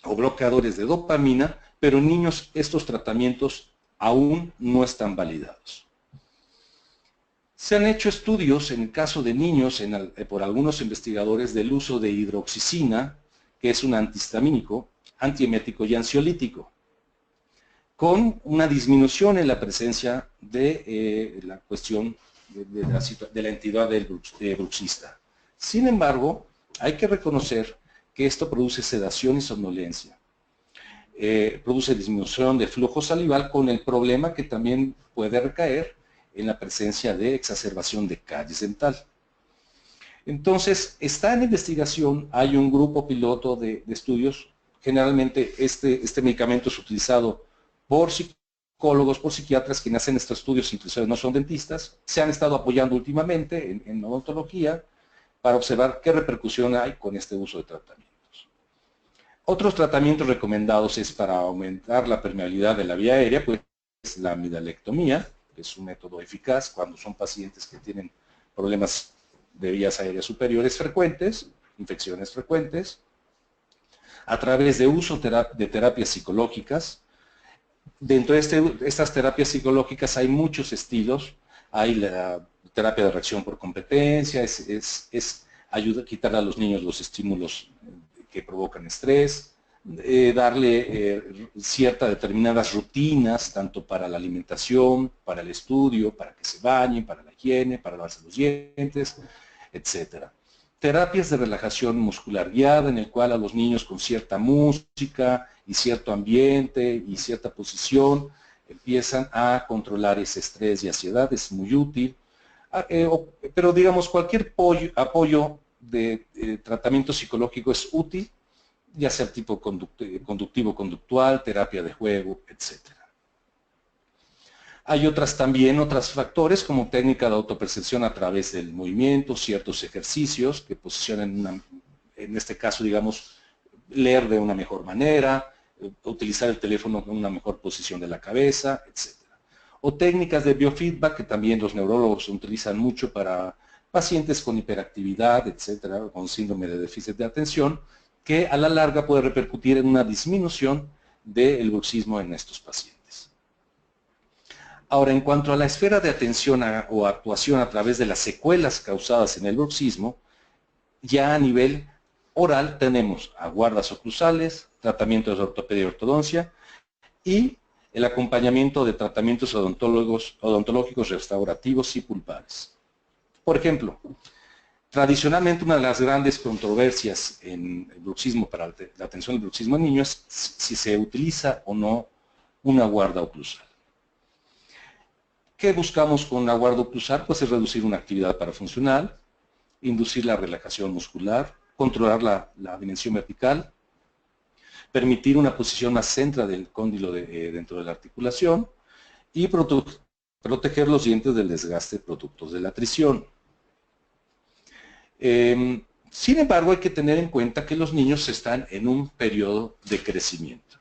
o bloqueadores de dopamina, pero en niños estos tratamientos aún no están validados. Se han hecho estudios en el caso de niños por algunos investigadores del uso de hidroxicina, que es un antihistamínico, antiemético y ansiolítico, con una disminución en la presencia de la cuestión de la entidad bruxista. Sin embargo, hay que reconocer que esto produce sedación y somnolencia. Produce disminución de flujo salival con el problema que también puede recaer en la presencia de exacerbación de caries dental. Entonces, está en investigación, hay un grupo piloto de estudios, generalmente este medicamento es utilizado por psicólogos, por psiquiatras quienes hacen estos estudios, incluso no son dentistas, se han estado apoyando últimamente en odontología para observar qué repercusión hay con este uso de tratamientos. Otros tratamientos recomendados es para aumentar la permeabilidad de la vía aérea, pues la amidalectomía, que es un método eficaz cuando son pacientes que tienen problemas de vías aéreas superiores frecuentes, infecciones frecuentes, a través de uso de terapias psicológicas. Dentro de estas terapias psicológicas hay muchos estilos, hay la terapia de reacción por competencia, ayuda a quitar a los niños los estímulos que provocan estrés, darle ciertas determinadas rutinas, tanto para la alimentación, para el estudio, para que se bañen, para la higiene, para lavarse los dientes, etc. Terapias de relajación muscular guiada, en el cual a los niños con cierta música y cierto ambiente y cierta posición empiezan a controlar ese estrés y ansiedad, es muy útil. Pero digamos, cualquier apoyo de tratamiento psicológico es útil, ya sea tipo conductivo-conductual, terapia de juego, etc. Hay otros factores como técnica de autopercepción a través del movimiento, ciertos ejercicios que posicionan, en este caso, digamos, leer de una mejor manera, utilizar el teléfono con una mejor posición de la cabeza, etc. O técnicas de biofeedback que también los neurólogos utilizan mucho para pacientes con hiperactividad, etcétera, con síndrome de déficit de atención, que a la larga puede repercutir en una disminución del bruxismo en estos pacientes. Ahora, en cuanto a la esfera de atención o actuación a través de las secuelas causadas en el bruxismo, ya a nivel oral tenemos aguardas oclusales, tratamientos de ortopedia y ortodoncia y el acompañamiento de tratamientos odontológicos restaurativos y pulpares. Por ejemplo, tradicionalmente una de las grandes controversias en el bruxismo para la atención del bruxismo en niños es si se utiliza o no una guarda oclusal. ¿Qué buscamos con la guarda oclusal? Pues es reducir una actividad parafuncional, inducir la relajación muscular, controlar la dimensión vertical, permitir una posición más centra del cóndilo dentro de la articulación y proteger los dientes del desgaste productos de la trisión. Sin embargo, hay que tener en cuenta que los niños están en un periodo de crecimiento.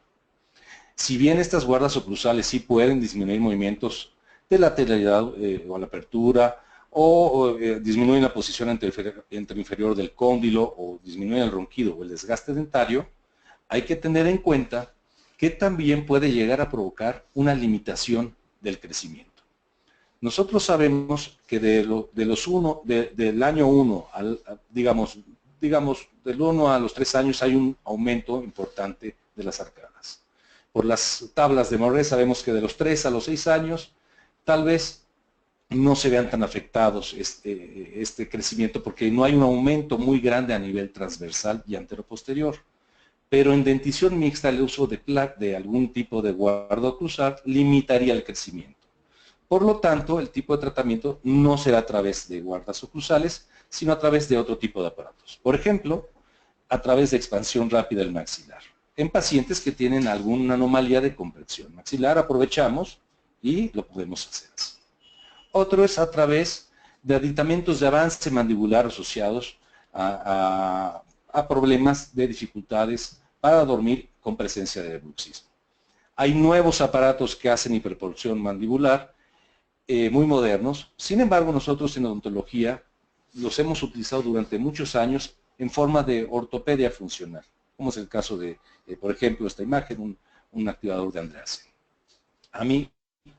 Si bien estas guardas oclusales sí pueden disminuir movimientos de lateralidad o la apertura, o disminuyen la posición inferior del cóndilo, o disminuyen el ronquido o el desgaste dentario, hay que tener en cuenta que también puede llegar a provocar una limitación del crecimiento. Nosotros sabemos que del año 1 digamos del 1 a los 3 años hay un aumento importante de las arcadas. Por las tablas de Morré sabemos que de los 3 a los 6 años tal vez no se vean tan afectados este crecimiento porque no hay un aumento muy grande a nivel transversal y anteroposterior. Pero en dentición mixta el uso de algún tipo de guarda oclusal limitaría el crecimiento. Por lo tanto, el tipo de tratamiento no será a través de guardas oclusales, sino a través de otro tipo de aparatos. Por ejemplo, a través de expansión rápida del maxilar. En pacientes que tienen alguna anomalía de compresión maxilar, aprovechamos y lo podemos hacer así. Otro es a través de aditamentos de avance mandibular asociados a problemas de dificultades para dormir con presencia de bruxismo. Hay nuevos aparatos que hacen hiperpulsión mandibular, muy modernos. Sin embargo, nosotros en odontología los hemos utilizado durante muchos años en forma de ortopedia funcional, como es el caso de, por ejemplo, esta imagen, un activador de Andreasen. A mí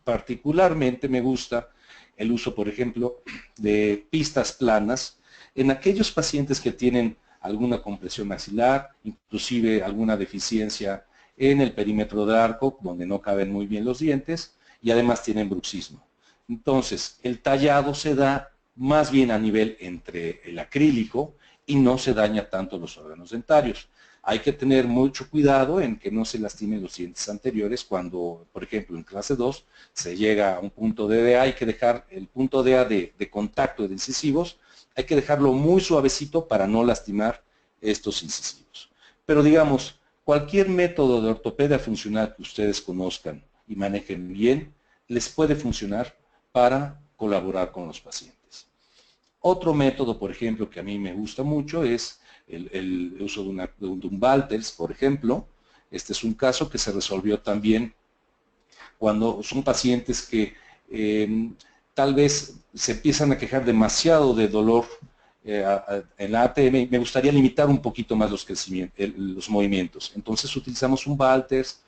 particularmente me gusta el uso, por ejemplo, de pistas planas en aquellos pacientes que tienen alguna compresión maxilar, inclusive alguna deficiencia en el perímetro del arco, donde no caben muy bien los dientes, y además tienen bruxismo. Entonces, el tallado se da más bien a nivel entre el acrílico y no se daña tanto los órganos dentarios. Hay que tener mucho cuidado en que no se lastimen los dientes anteriores cuando, por ejemplo, en clase 2 se llega a un punto de DA, hay que dejar el punto DA de contacto de incisivos, hay que dejarlo muy suavecito para no lastimar estos incisivos. Pero digamos, cualquier método de ortopedia funcional que ustedes conozcan y manejen bien, les puede funcionar para colaborar con los pacientes. Otro método, por ejemplo, que a mí me gusta mucho es el uso de un Walters, por ejemplo. Este es un caso que se resolvió también cuando son pacientes que tal vez se empiezan a quejar demasiado de dolor en la ATM. Me gustaría limitar un poquito más los movimientos. Entonces utilizamos un Walters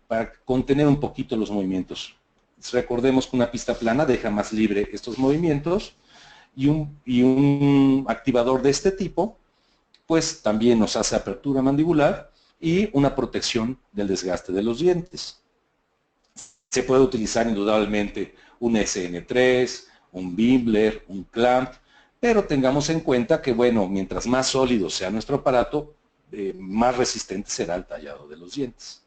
para contener un poquito los movimientos. Recordemos que una pista plana deja más libre estos movimientos y un activador de este tipo pues también nos hace apertura mandibular y una protección del desgaste de los dientes. Se puede utilizar indudablemente un SN3, un Bimbler, un clamp, pero tengamos en cuenta que, bueno, mientras más sólido sea nuestro aparato, más resistente será el tallado de los dientes.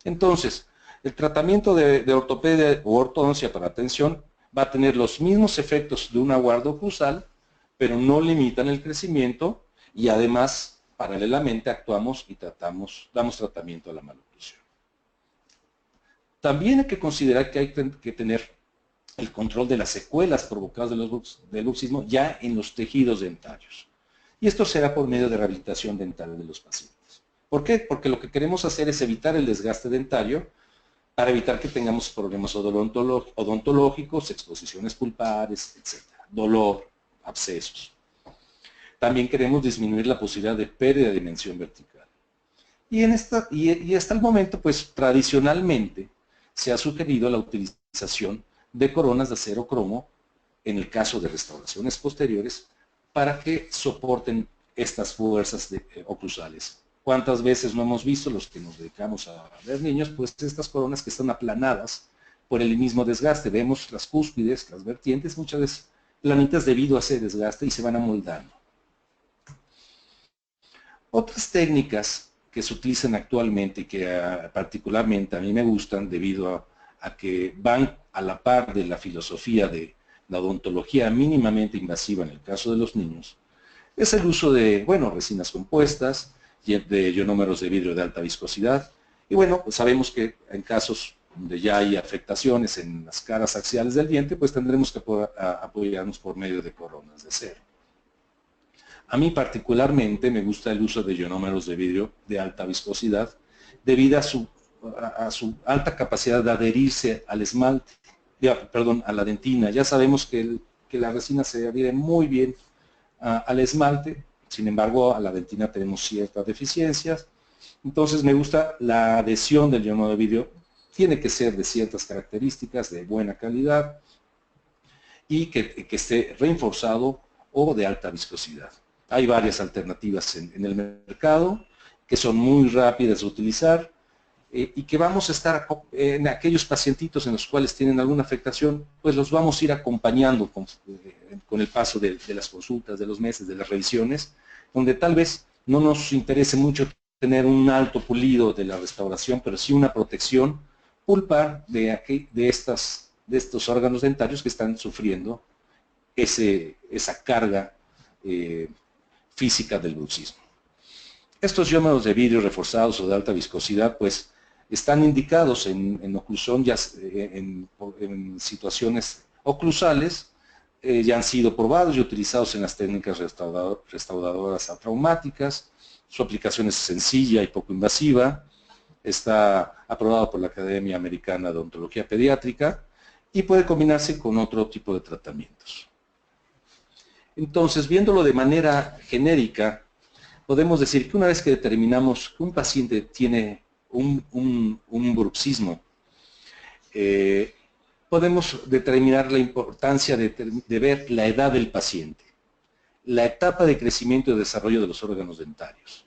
Entonces, el tratamiento de ortopedia o ortodoncia para atención va a tener los mismos efectos de un aguardo oclusal, pero no limitan el crecimiento y además, paralelamente, actuamos y damos tratamiento a la maloclusión. También hay que considerar que hay que tener el control de las secuelas provocadas del bruxismo ya en los tejidos dentarios. Y esto será por medio de rehabilitación dental de los pacientes. ¿Por qué? Porque lo que queremos hacer es evitar el desgaste dentario para evitar que tengamos problemas odontológicos, exposiciones pulpares, etc. Dolor, abscesos. También queremos disminuir la posibilidad de pérdida de dimensión vertical. Y hasta el momento, pues tradicionalmente, se ha sugerido la utilización de coronas de acero cromo en el caso de restauraciones posteriores para que soporten estas fuerzas oclusales. ¿Cuántas veces no hemos visto los que nos dedicamos a ver niños? Pues estas coronas que están aplanadas por el mismo desgaste. Vemos las cúspides, las vertientes, muchas veces planitas debido a ese desgaste y se van amoldando. Otras técnicas que se utilizan actualmente y que particularmente a mí me gustan debido a que van a la par de la filosofía de la odontología mínimamente invasiva en el caso de los niños, es el uso de, bueno, resinas compuestas, de ionómeros de vidrio de alta viscosidad, y bueno, pues sabemos que en casos donde ya hay afectaciones en las caras axiales del diente, pues tendremos que apoyarnos por medio de coronas de acero. A mí particularmente me gusta el uso de ionómeros de vidrio de alta viscosidad debido a su alta capacidad de adherirse al esmalte, a la dentina. Ya sabemos que la resina se adhiere muy bien al esmalte, sin embargo a la dentina tenemos ciertas deficiencias. Entonces me gusta la adhesión del ionómero de vidrio, tiene que ser de ciertas características, de buena calidad y que esté reforzado o de alta viscosidad. Hay varias alternativas en el mercado que son muy rápidas de utilizar y que vamos a estar en aquellos pacientitos en los cuales tienen alguna afectación, pues los vamos a ir acompañando con el paso de las consultas, de los meses, de las revisiones, donde tal vez no nos interese mucho tener un alto pulido de la restauración, pero sí una protección pulpar de estos órganos dentarios que están sufriendo esa carga física del bruxismo. Estos ionómeros de vidrio reforzados o de alta viscosidad, pues, están indicados en oclusión, ya en situaciones oclusales, ya han sido probados y utilizados en las técnicas restauradoras atraumáticas. Su aplicación es sencilla y poco invasiva. Está aprobado por la Academia Americana de Odontología Pediátrica y puede combinarse con otro tipo de tratamientos. Entonces, viéndolo de manera genérica, podemos decir que una vez que determinamos que un paciente tiene un bruxismo, podemos determinar la importancia de ver la edad del paciente, la etapa de crecimiento y desarrollo de los órganos dentarios,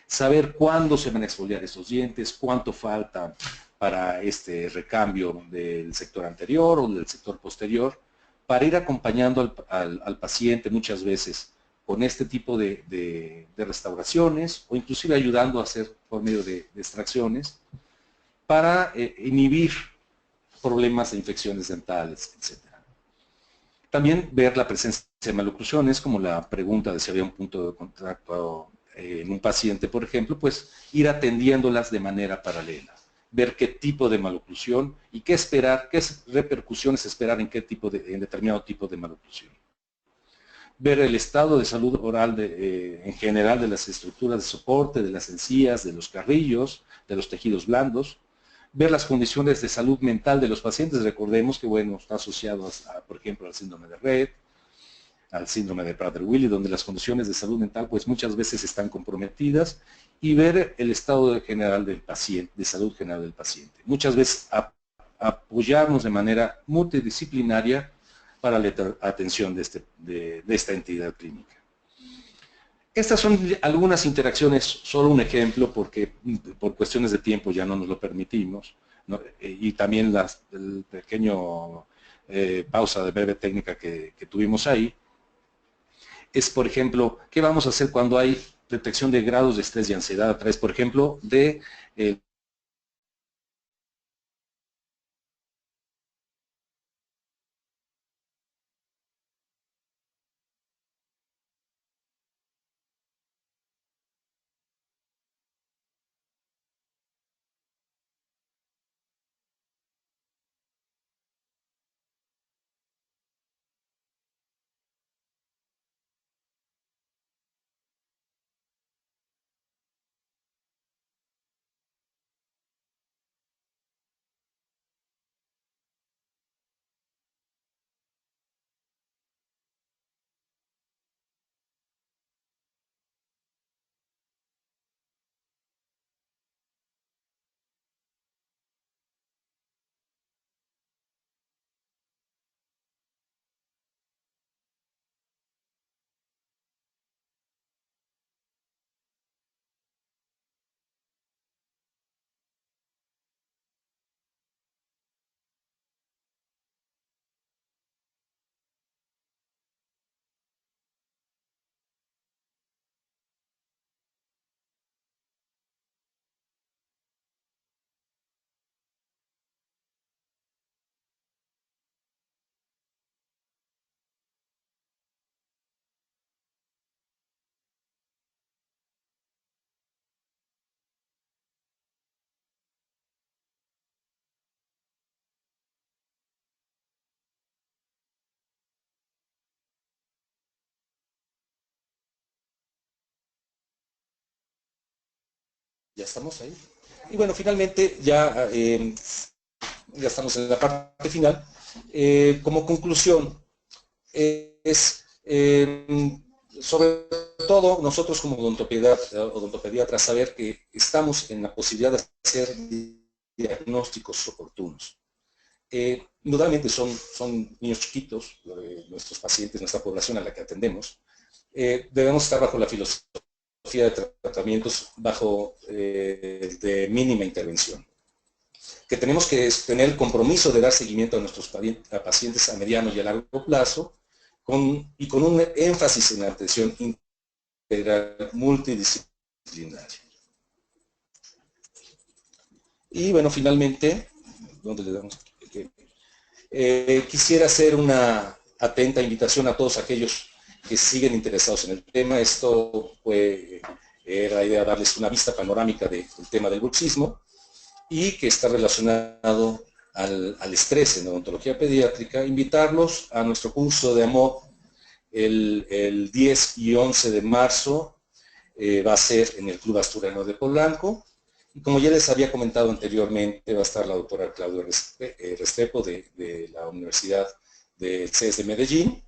saber cuándo se van a exfoliar esos dientes, cuánto falta para este recambio del sector anterior o del sector posterior, para ir acompañando al paciente muchas veces con este tipo de restauraciones o inclusive ayudando a hacer por medio de extracciones para inhibir problemas de infecciones dentales, etc. También ver la presencia de maloclusiones, como la pregunta de si había un punto de contacto en un paciente, por ejemplo, pues ir atendiéndolas de manera paralela. Ver qué tipo de maloclusión y qué esperar, qué repercusiones esperar en determinado tipo de maloclusión. Ver el estado de salud oral en general de las estructuras de soporte, de las encías, de los carrillos, de los tejidos blandos. Ver las condiciones de salud mental de los pacientes. Recordemos que, bueno, está asociado, por ejemplo, al síndrome de Rett, al síndrome de Prader-Willi, donde las condiciones de salud mental pues muchas veces están comprometidas, y ver el estado general del paciente, de salud general del paciente. Muchas veces apoyarnos de manera multidisciplinaria para la atención de esta entidad clínica. Estas son algunas interacciones, solo un ejemplo, porque por cuestiones de tiempo ya no nos lo permitimos, ¿no? Y también el pequeño pausa de breve técnica que tuvimos ahí, es, por ejemplo, ¿qué vamos a hacer cuando hay detección de grados de estrés y ansiedad a través, por ejemplo, de ya estamos ahí. Y bueno, finalmente ya estamos en la parte final. Como conclusión, es sobre todo nosotros como odontopediatras saber que estamos en la posibilidad de hacer diagnósticos oportunos. Indudablemente son niños chiquitos, nuestros pacientes, nuestra población a la que atendemos. Debemos estar bajo la filosofía de tratamientos bajo de mínima intervención, que tenemos que tener el compromiso de dar seguimiento a nuestros pacientes a mediano y a largo plazo, y con un énfasis en la atención integral multidisciplinaria. Y bueno, finalmente, ¿dónde le damos? Quisiera hacer una atenta invitación a todos aquellos que siguen interesados en el tema. Esto era la idea de darles una vista panorámica del tema del bruxismo y que está relacionado al estrés en odontología pediátrica. Invitarlos a nuestro curso de AMOD el 10 y 11 de marzo. Va a ser en el Club Asturiano de Polanco. Y como ya les había comentado anteriormente, va a estar la doctora Claudia Restrepo de la Universidad del CES de Medellín.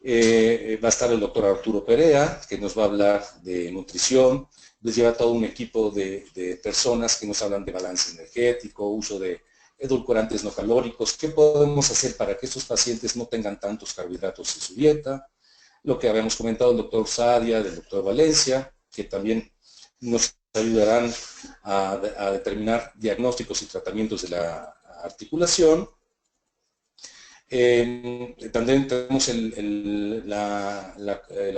Va a estar el doctor Arturo Perea, que nos va a hablar de nutrición. Les lleva todo un equipo de personas que nos hablan de balance energético, uso de edulcorantes no calóricos, qué podemos hacer para que estos pacientes no tengan tantos carbohidratos en su dieta. Lo que habíamos comentado el doctor Sadia, del doctor Valencia, que también nos ayudarán a determinar diagnósticos y tratamientos de la articulación. También tenemos el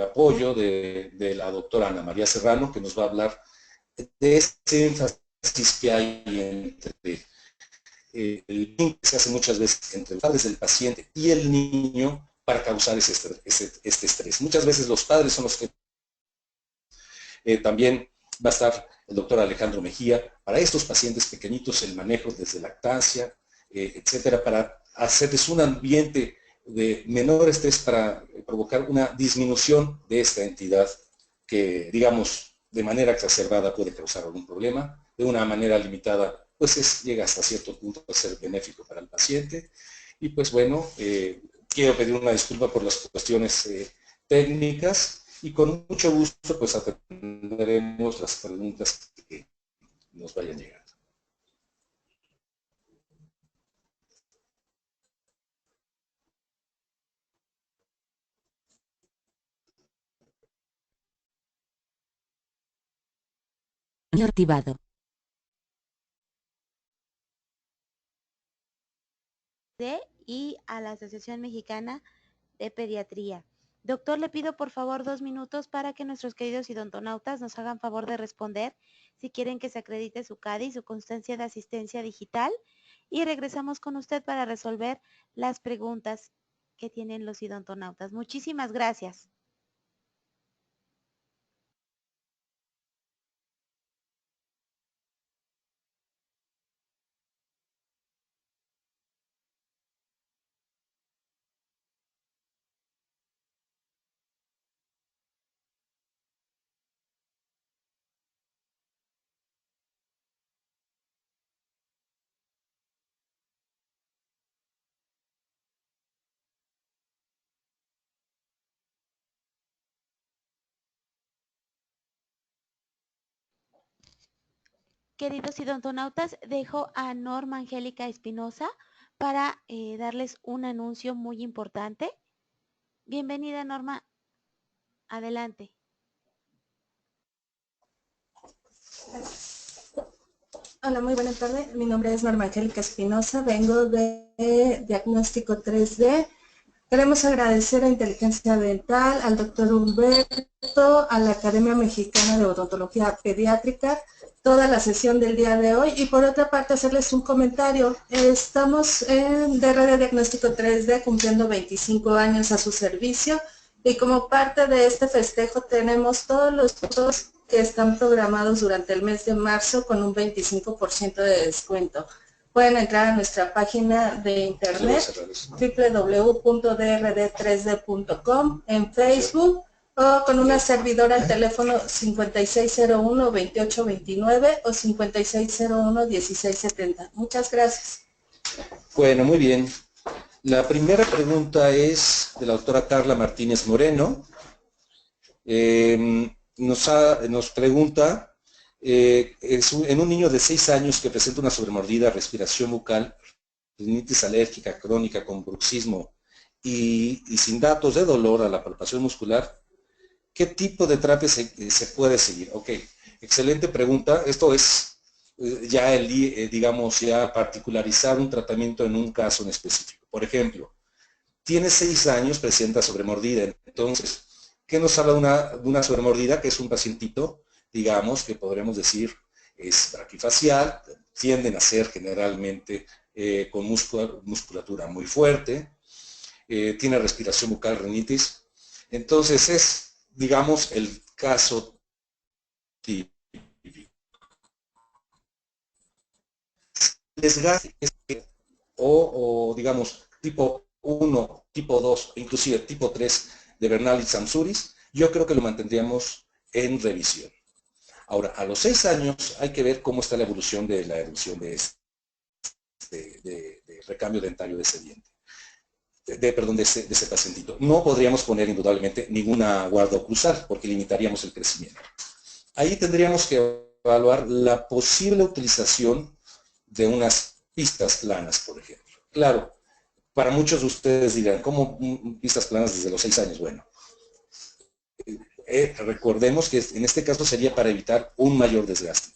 apoyo de la doctora Ana María Serrano, que nos va a hablar de ese énfasis que hay entre el link que se hace muchas veces entre los padres del paciente y el niño para causar este estrés. Muchas veces los padres son los que también va a estar el doctor Alejandro Mejía para estos pacientes pequeñitos, el manejo desde lactancia, etcétera, para hacerles un ambiente de menor estrés para provocar una disminución de esta entidad que, digamos, de manera exacerbada puede causar algún problema, de una manera limitada, pues llega hasta cierto punto a ser benéfico para el paciente. Y pues bueno, quiero pedir una disculpa por las cuestiones técnicas y con mucho gusto pues atenderemos las preguntas que nos vayan llegando. Activado. Y a la Asociación Mexicana de Pediatría. Doctor, le pido por favor 2 minutos para que nuestros queridos odontonautas nos hagan favor de responder si quieren que se acredite su CADI, su constancia de asistencia digital, y regresamos con usted para resolver las preguntas que tienen los odontonautas. Muchísimas gracias. Queridos odontonautas, dejo a Norma Angélica Espinosa para darles un anuncio muy importante. Bienvenida, Norma. Adelante. Hola, muy buenas tardes. Mi nombre es Norma Angélica Espinosa. Vengo de Diagnóstico 3D. Queremos agradecer a Inteligencia Dental, al doctor Humberto, a la Academia Mexicana de Odontología Pediátrica, toda la sesión del día de hoy. Y por otra parte, hacerles un comentario. Estamos en DRD Diagnóstico 3D cumpliendo 25 años a su servicio. Y como parte de este festejo tenemos todos los cursos que están programados durante el mes de marzo con un 25% de descuento. Pueden entrar a nuestra página de internet www.drd3d.com, en Facebook o con una servidora al teléfono 5601-2829 o 5601-1670. Muchas gracias. Bueno, muy bien. La primera pregunta es de la doctora Carla Martínez Moreno. Nos pregunta, en un niño de 6 años que presenta una sobremordida, respiración bucal, rinitis alérgica crónica con bruxismo y sin datos de dolor a la palpación muscular, ¿qué tipo de terapia se puede seguir? Ok, excelente pregunta. Esto es ya, digamos, ya particularizar un tratamiento en un caso en específico. Por ejemplo, tiene 6 años, presenta sobremordida. Entonces, ¿qué nos habla de una sobremordida? Que es un pacientito, digamos, que podremos decir es braquifacial, tienden a ser generalmente con musculatura muy fuerte, tiene respiración bucal, rinitis. Entonces es, digamos, el caso típico. Desgaste o digamos, tipo 1, tipo 2, inclusive tipo 3 de Bernal y Samsuris, yo creo que lo mantendríamos en revisión. Ahora, a los 6 años hay que ver cómo está la evolución de recambio dentario de ese diente. De ese pacientito. No podríamos poner indudablemente ninguna guarda oclusal porque limitaríamos el crecimiento. Ahí tendríamos que evaluar la posible utilización de unas pistas planas, por ejemplo. Claro, para muchos de ustedes dirán, ¿cómo pistas planas desde los 6 años? Bueno, recordemos que en este caso sería para evitar un mayor desgaste,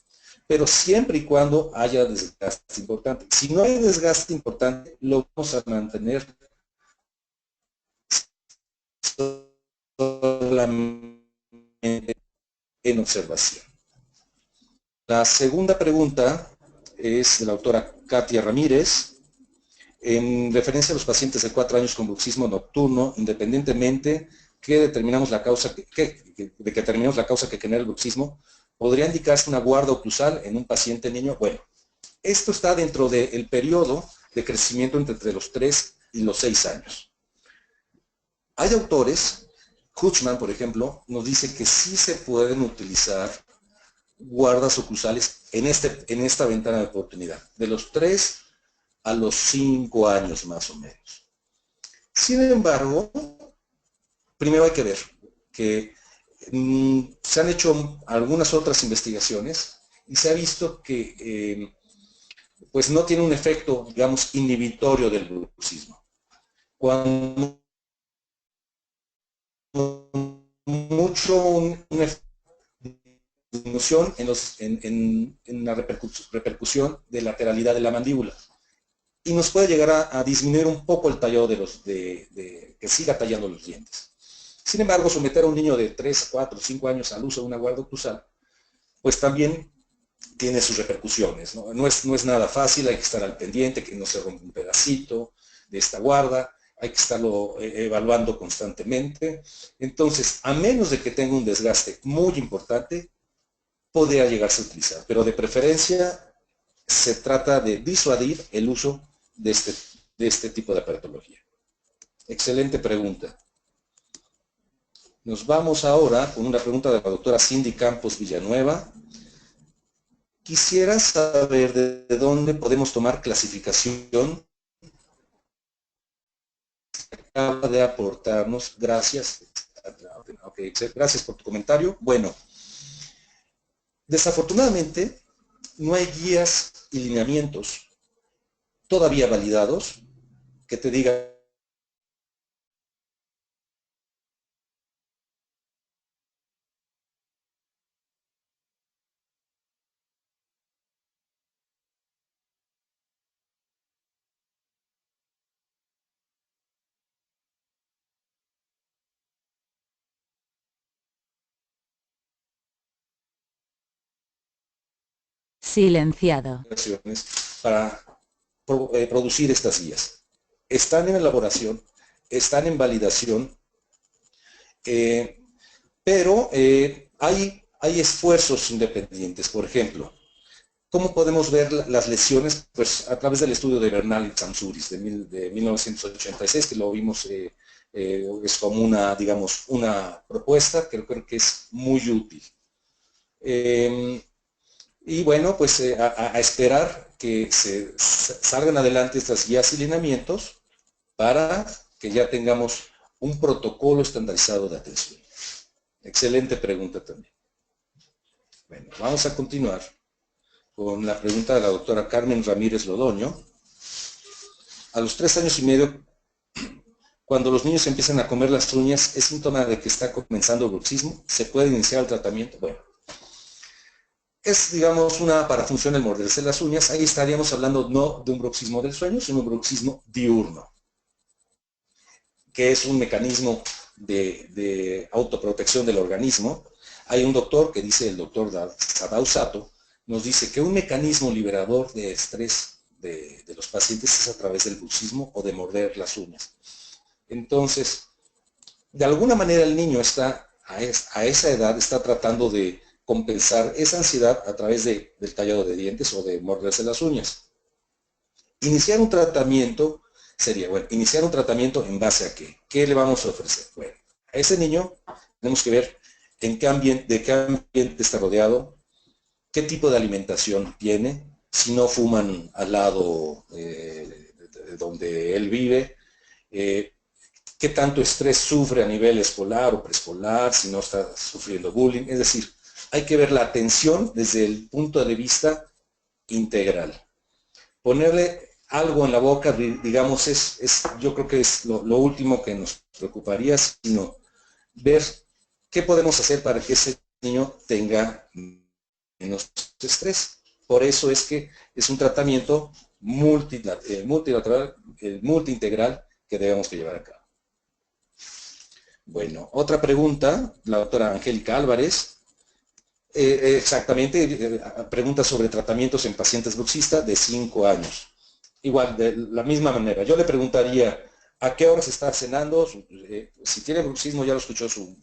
pero siempre y cuando haya desgaste importante. Si no hay desgaste importante, lo vamos a mantener solamente en observación. La segunda pregunta es de la autora Katia Ramírez, en referencia a los pacientes de 4 años con bruxismo nocturno, independientemente que determinamos la causa que genera el bruxismo, ¿podría indicarse una guarda oclusal en un paciente niño? Bueno, esto está dentro del periodo de crecimiento entre los 3 y los 6 años. Hay autores, Kutschmann, por ejemplo, nos dice que sí se pueden utilizar guardas oclusales en esta ventana de oportunidad, de los 3 a los 5 años más o menos. Sin embargo, primero hay que ver que se han hecho algunas otras investigaciones y se ha visto que pues no tiene un efecto, digamos, inhibitorio del bruxismo. Cuando mucho un efecto disminución en la repercusión de lateralidad de la mandíbula. Y nos puede llegar a disminuir un poco el tallado que siga tallando los dientes. Sin embargo, someter a un niño de 3, 4, 5 años al uso de una guarda oclusal, pues también tiene sus repercusiones, ¿no? No es nada fácil, hay que estar al pendiente, que no se rompa un pedacito de esta guarda, hay que estarlo evaluando constantemente. Entonces, a menos de que tenga un desgaste muy importante, podría llegarse a utilizar, pero de preferencia se trata de disuadir el uso de este tipo de aparatología. Excelente pregunta. Nos vamos ahora con una pregunta de la doctora Cindy Campos Villanueva. Quisiera saber de dónde podemos tomar clasificación. Acaba de aportarnos, gracias. Okay, gracias por tu comentario. Bueno, desafortunadamente no hay guías y lineamientos todavía validados que te digan Silenciado. para producir estas guías. Están en elaboración, están en validación, pero hay esfuerzos independientes. Por ejemplo, ¿cómo podemos ver las lesiones? Pues a través del estudio de Bernal y Tsouris de 1986, que lo vimos, es como una propuesta que creo que es muy útil. Y bueno, pues a esperar que salgan adelante estas guías y lineamientos para que ya tengamos un protocolo estandarizado de atención. Excelente pregunta también. Bueno, vamos a continuar con la pregunta de la doctora Carmen Ramírez Lodoño. A los 3 años y medio, cuando los niños empiezan a comer las uñas, ¿es síntoma de que está comenzando el bruxismo? ¿Se puede iniciar el tratamiento? Bueno, es, digamos, una parafunción el morderse las uñas. Ahí estaríamos hablando no de un bruxismo del sueño, sino un bruxismo diurno, que es un mecanismo de autoprotección del organismo. Hay un doctor que dice, el doctor Sadao Sato, nos dice que un mecanismo liberador de estrés de los pacientes es a través del bruxismo o de morder las uñas. Entonces, de alguna manera el niño está, a esa edad, está tratando de compensar esa ansiedad a través del tallado de dientes o de morderse las uñas. Iniciar un tratamiento sería, bueno, iniciar un tratamiento en base a qué. ¿Qué le vamos a ofrecer? Bueno, a ese niño tenemos que ver de qué ambiente está rodeado, qué tipo de alimentación tiene, si no fuman al lado de donde él vive, qué tanto estrés sufre a nivel escolar o preescolar, si no está sufriendo bullying. Es decir, hay que ver la atención desde el punto de vista integral. Ponerle algo en la boca, digamos, yo creo que es lo último que nos preocuparía, sino ver qué podemos hacer para que ese niño tenga menos estrés. Por eso es que es un tratamiento multilateral, multiintegral que debemos que llevar a cabo. Bueno, otra pregunta, la doctora Angélica Álvarez. Exactamente, pregunta sobre tratamientos en pacientes bruxistas de 5 años. Igual, de la misma manera, yo le preguntaría a qué horas está cenando, si tiene bruxismo, ya lo escuchó su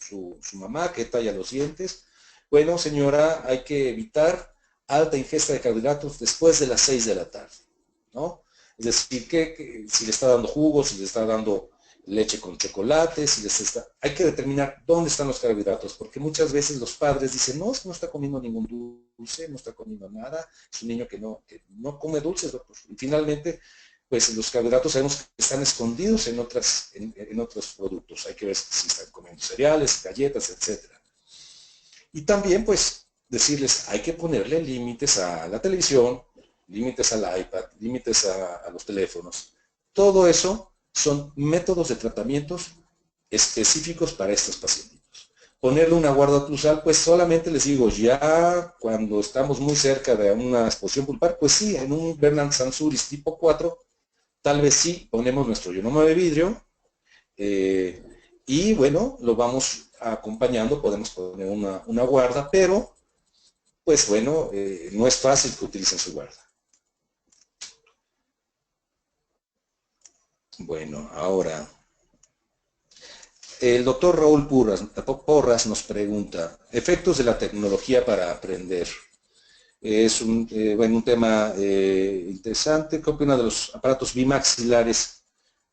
mamá, que talla los dientes. Bueno, señora, hay que evitar alta ingesta de carbohidratos después de las 6 de la tarde, ¿no? Es decir, que si le está dando jugos, si le está dando leche con chocolate, hay que determinar dónde están los carbohidratos, porque muchas veces los padres dicen, no, no está comiendo ningún dulce, no está comiendo nada, es un niño que no come dulces, y finalmente, pues los carbohidratos sabemos que están escondidos en otros productos, hay que ver si están comiendo cereales, galletas, etc. Y también, pues, decirles, hay que ponerle límites a la televisión, límites al iPad, límites a los teléfonos. Todo eso son métodos de tratamientos específicos para estos pacientes. ponerle una guarda oclusal, pues solamente les digo, ya cuando estamos muy cerca de una exposición pulpar, pues sí, en un Bernard Sansuris tipo 4, tal vez sí ponemos nuestro ionoma de vidrio, y bueno, lo vamos acompañando, podemos poner una guarda, pero pues bueno, no es fácil que utilicen su guarda. Bueno, ahora, el doctor Raúl Porras nos pregunta, efectos de la tecnología para aprender. Es un tema interesante. ¿Qué opina de los aparatos bimaxilares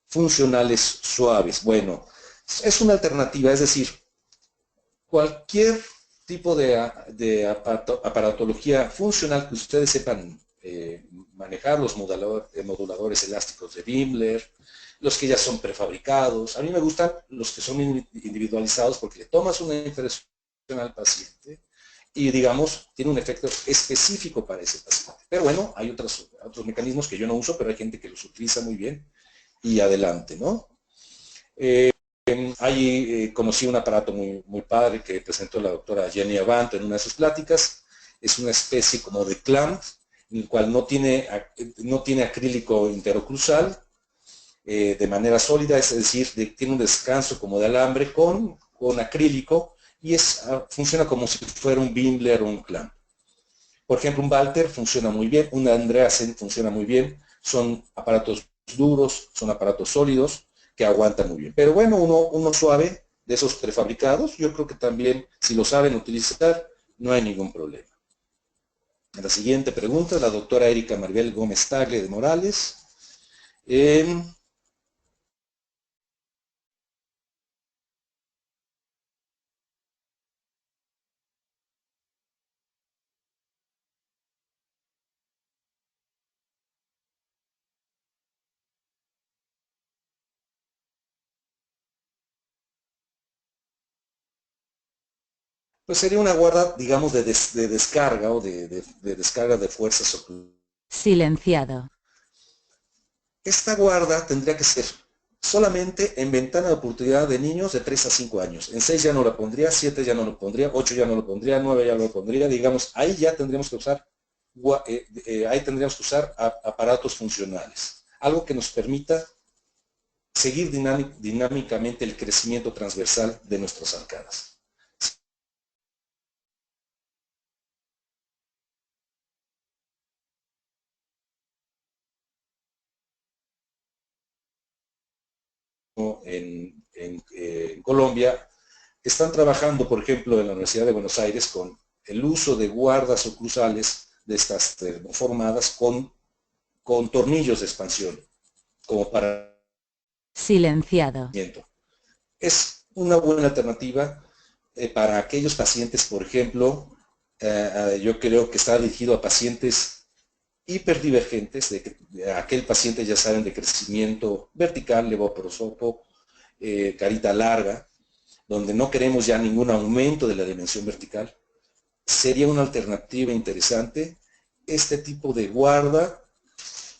funcionales suaves? Bueno, es una alternativa, es decir, cualquier tipo de aparatología funcional que ustedes sepan manejar, los moduladores elásticos de Daimler, los que ya son prefabricados. A mí me gustan los que son individualizados porque le tomas una impresión al paciente y, digamos, tiene un efecto específico para ese paciente. Pero bueno, hay otros mecanismos que yo no uso, pero hay gente que los utiliza muy bien y adelante, ¿no? Conocí un aparato muy padre que presentó la doctora Jenny Avant en una de sus pláticas. Es una especie como de clamp, en el cual no tiene acrílico interoclusal de manera sólida, es decir, tiene un descanso como de alambre con acrílico y funciona como si fuera un Daimler o un clamp. Por ejemplo, un Walter funciona muy bien, un Andreasen funciona muy bien, son aparatos duros, son aparatos sólidos, que aguantan muy bien. Pero bueno, uno suave de esos prefabricados, yo creo que también, si lo saben utilizar, no hay ningún problema. La siguiente pregunta, la doctora Erika Maribel Gómez Tagle de Morales. Pues sería una guarda, digamos, de descarga o de descarga de fuerzas oculares. Silenciado. Esta guarda tendría que ser solamente en ventana de oportunidad de niños de 3 a 5 años. En 6 ya no la pondría, 7 ya no lo pondría, 8 ya no lo pondría, 9 ya lo pondría. Digamos, ahí ya tendríamos que usar, aparatos funcionales. Algo que nos permita seguir dinámicamente el crecimiento transversal de nuestras arcadas. En Colombia, están trabajando, por ejemplo, en la Universidad de Buenos Aires con el uso de guardas oclusales de estas termoformadas con tornillos de expansión, como para... Silenciado. Es una buena alternativa para aquellos pacientes, por ejemplo, yo creo que está dirigido a pacientes hiperdivergentes, de aquel paciente, ya saben, de crecimiento vertical, levoprosopo, carita larga, donde no queremos ya ningún aumento de la dimensión vertical. Sería una alternativa interesante este tipo de guarda,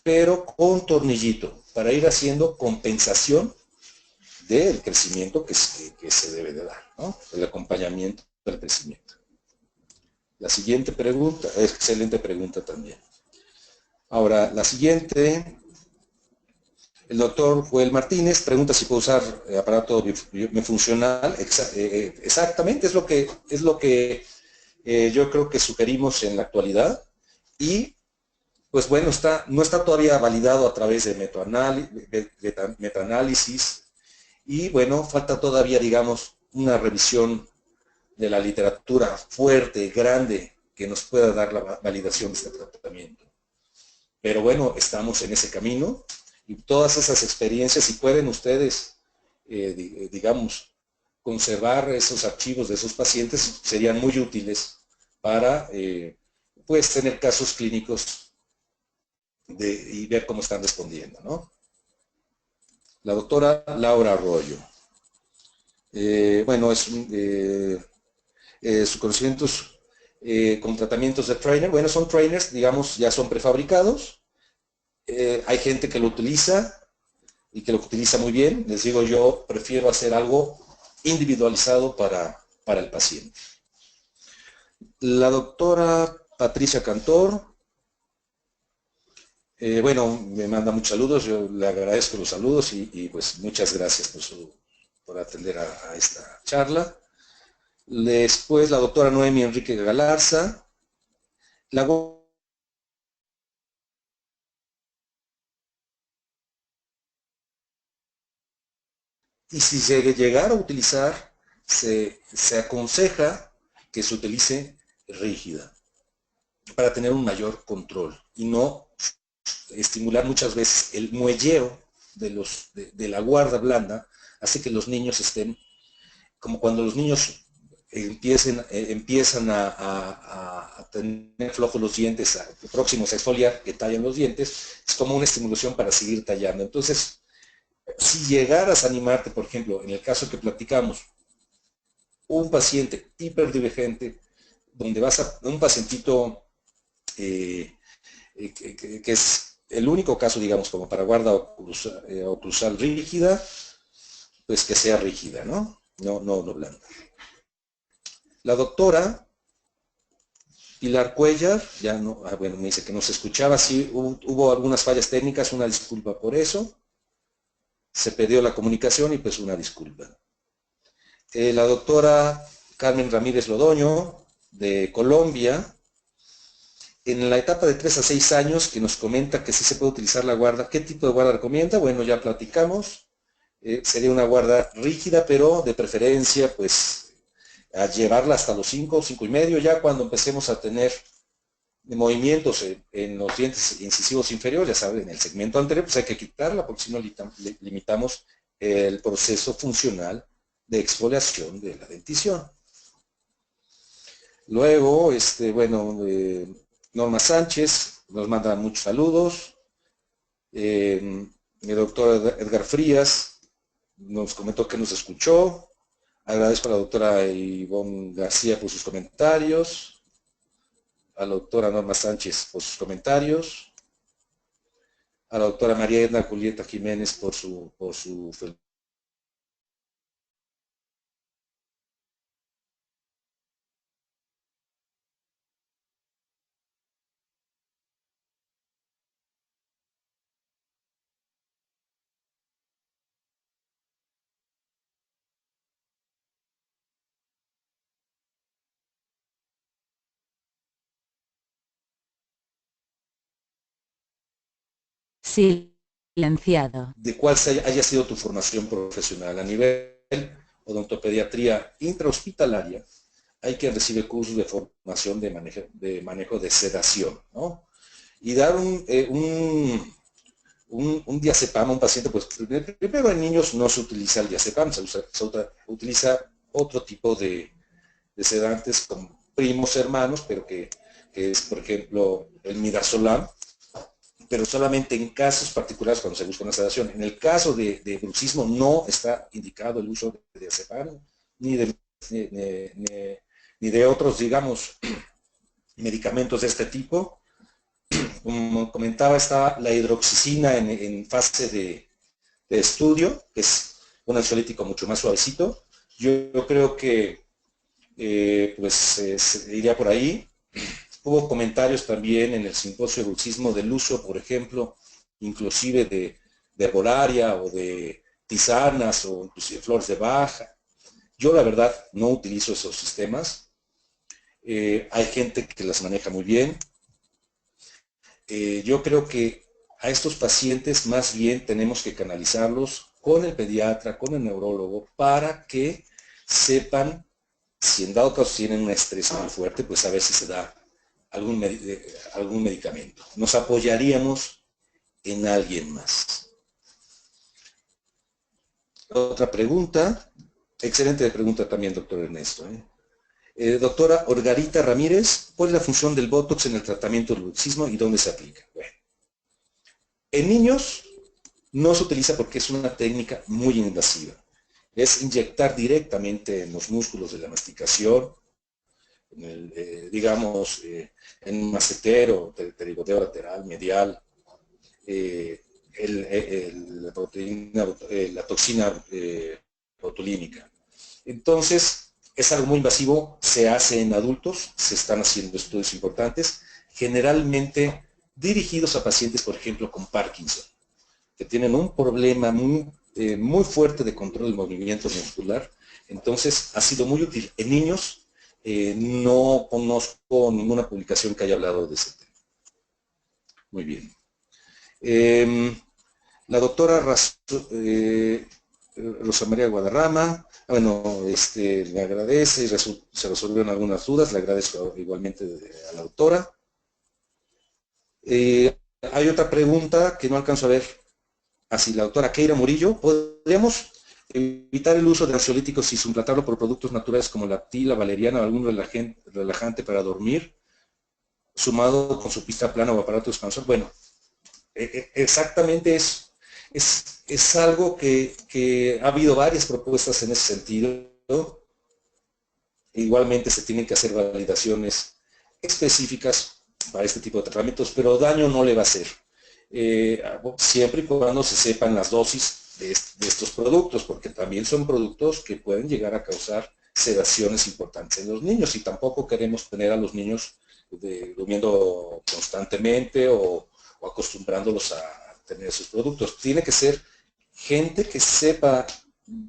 pero con tornillito, para ir haciendo compensación del crecimiento que se debe de dar, ¿no? El acompañamiento del crecimiento. La siguiente pregunta, excelente pregunta también. Ahora, la siguiente, el doctor Joel Martínez pregunta si puedo usar aparato bifuncional. Exactamente, es lo que yo creo que sugerimos en la actualidad. Y, pues bueno, no está todavía validado a través de metaanálisis. Y bueno, falta todavía, digamos, una revisión de la literatura fuerte, grande, que nos pueda dar la validación de este tratamiento. Pero bueno, estamos en ese camino y todas esas experiencias, si pueden ustedes, digamos, conservar esos archivos de esos pacientes, serían muy útiles para, pues, tener casos clínicos y ver cómo están respondiendo, ¿no? La doctora Laura Arroyo. Bueno, sus conocimientos con tratamientos de trainer, bueno, son trainers, digamos, ya son prefabricados. Hay gente que lo utiliza y que lo utiliza muy bien. Les digo, yo prefiero hacer algo individualizado para para el paciente. La doctora Patricia Cantor, bueno, me manda muchos saludos, yo le agradezco los saludos y pues muchas gracias por atender a esta charla. Después la doctora Noemi Enrique Galarza. Y si se llegara a utilizar, se aconseja que se utilice rígida para tener un mayor control y no estimular muchas veces el muelleo de la guarda blanda, hace que los niños estén, como cuando los niños empiezan a tener flojos los dientes, próximos a exfoliar, que tallan los dientes, es como una estimulación para seguir tallando. Entonces, si llegaras a animarte, por ejemplo, en el caso que platicamos, un paciente hiperdivergente, donde vas a un pacientito que es el único caso, digamos, como para guarda oclusal rígida, pues que sea rígida, ¿no? No blanda. La doctora Pilar Cuellar, ya no, bueno, me dice que no se escuchaba, sí, hubo algunas fallas técnicas, una disculpa por eso. Se perdió la comunicación y pues una disculpa. La doctora Carmen Ramírez Lodoño, de Colombia, en la etapa de 3 a 6 años, que nos comenta que sí se puede utilizar la guarda. ¿Qué tipo de guarda recomienda? Bueno, ya platicamos. Sería una guarda rígida, pero de preferencia, pues, a llevarla hasta los 5, 5 y medio, ya cuando empecemos a tener movimientos en los dientes incisivos inferiores, ya saben, en el segmento anterior, pues hay que quitarla, porque si no limitamos el proceso funcional de exfoliación de la dentición. Luego, bueno, Norma Sánchez nos manda muchos saludos. El doctor Edgar Frías nos comentó que nos escuchó. Agradezco a la doctora Ivonne García por sus comentarios, a la doctora Norma Sánchez por sus comentarios, a la doctora María Edna Julieta Jiménez por su Silenciado. de cuál haya sido tu formación profesional. A nivel odontopediatría intrahospitalaria, hay quien recibe cursos de formación de manejo de sedación, ¿no? Y dar un diazepam a un paciente, pues primero en niños no se utiliza el diazepam, se utiliza otro tipo de sedantes como primos hermanos, pero que es, por ejemplo, el midazolam, pero solamente en casos particulares cuando se busca una sedación. En el caso de bruxismo no está indicado el uso de diazepam, ni de otros, digamos, medicamentos de este tipo. Como comentaba, está la hidroxicina en fase de estudio, que es un ansiolítico mucho más suavecito. Yo creo que pues se iría por ahí. Hubo comentarios también en el simposio de bruxismo del uso, por ejemplo, inclusive de herbolaria o de tisanas o inclusive flores de Bach. Yo la verdad no utilizo esos sistemas. Hay gente que las maneja muy bien. Yo creo que a estos pacientes más bien tenemos que canalizarlos con el pediatra, con el neurólogo, para que sepan, si en dado caso tienen un estrés muy fuerte, pues a ver si se da algún medicamento. Nos apoyaríamos en alguien más. Otra pregunta. Excelente pregunta también, doctor Ernesto. Doctora Orgarita Ramírez, ¿cuál es la función del Botox en el tratamiento del bruxismo y dónde se aplica? Bueno, en niños no se utiliza porque es una técnica muy invasiva. Es inyectar directamente en los músculos de la masticación, digamos, en un macetero, pterigoteo lateral, medial, la toxina botulínica. Entonces, Es algo muy invasivo, se hace en adultos, se están haciendo estudios importantes, generalmente dirigidos a pacientes, por ejemplo, con Parkinson, que tienen un problema muy fuerte de control del movimiento muscular. Entonces, ha sido muy útil. En niños, no conozco ninguna publicación que haya hablado de ese tema. Muy bien. La doctora Rosa María Guadarrama, bueno, le agradece y se resolvieron algunas dudas, le agradezco igualmente a la doctora. Hay otra pregunta que no alcanzo a ver. Así, la doctora Keira Murillo, ¿podríamos evitar el uso de ansiolíticos y suplantarlo por productos naturales como la tila, valeriana o algún relajante para dormir, sumado con su pista plana o aparato expansor? Bueno, exactamente es algo que ha habido varias propuestas en ese sentido. Igualmente se tienen que hacer validaciones específicas para este tipo de tratamientos, pero daño no le va a hacer. Siempre y cuando se sepan las dosis de estos productos, porque también son productos que pueden llegar a causar sedaciones importantes en los niños, y tampoco queremos tener a los niños durmiendo constantemente o acostumbrándolos a tener esos productos. Tiene que ser gente que sepa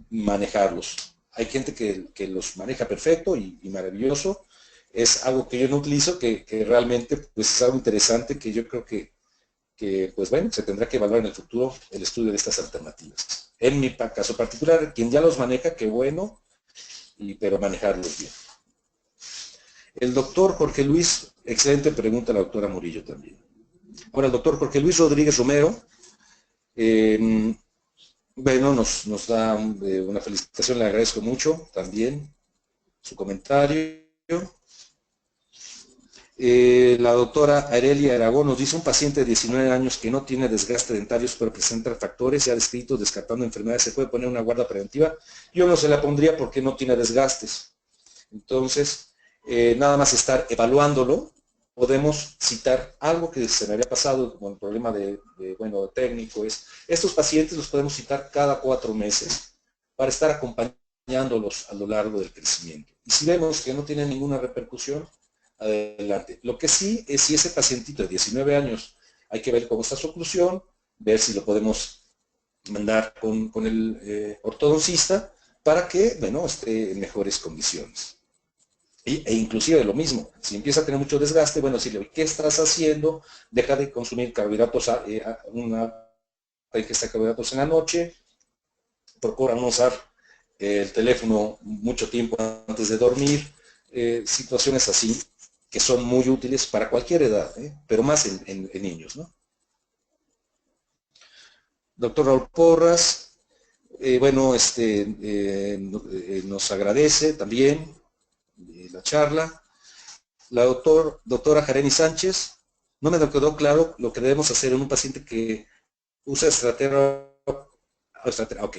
manejarlos. Hay gente que los maneja perfecto y maravilloso. Es algo que yo no utilizo, que realmente pues, es algo interesante, que yo creo que pues bueno, se tendrá que evaluar en el futuro el estudio de estas alternativas. En mi caso particular, quien ya los maneja, qué bueno, pero manejarlos bien. El doctor Jorge Luis, excelente pregunta la doctora Murillo también. Ahora, el doctor Jorge Luis Rodríguez Romero, bueno, nos da una felicitación, le agradezco mucho también su comentario. La doctora Arelia Aragón nos dice: un paciente de 19 años que no tiene desgaste dentario pero presenta factores ya descritos, descartando enfermedades, ¿se puede poner una guarda preventiva? Yo no se la pondría porque no tiene desgastes. Entonces, nada más estar evaluándolo, podemos citar algo que se me había pasado como el problema bueno, técnico, es estos pacientes los podemos citar cada 4 meses para estar acompañándolos a lo largo del crecimiento. Y si vemos que no tiene ninguna repercusión, adelante. Lo que sí es, si ese pacientito de 19 años, hay que ver cómo está su oclusión, ver si lo podemos mandar con el ortodoncista para que, bueno, esté en mejores condiciones. E inclusive lo mismo, si empieza a tener mucho desgaste, bueno, decirle: ¿qué estás haciendo? Deja de consumir carbohidratos, una ingesta de carbohidratos en la noche, procura no usar el teléfono mucho tiempo antes de dormir, situaciones así que son muy útiles para cualquier edad, pero más en niños, ¿no? Doctor Raúl Porras, bueno, nos agradece también la charla. La doctora Jareni Sánchez, no me quedó claro lo que debemos hacer en un paciente que usa Strattera, ok,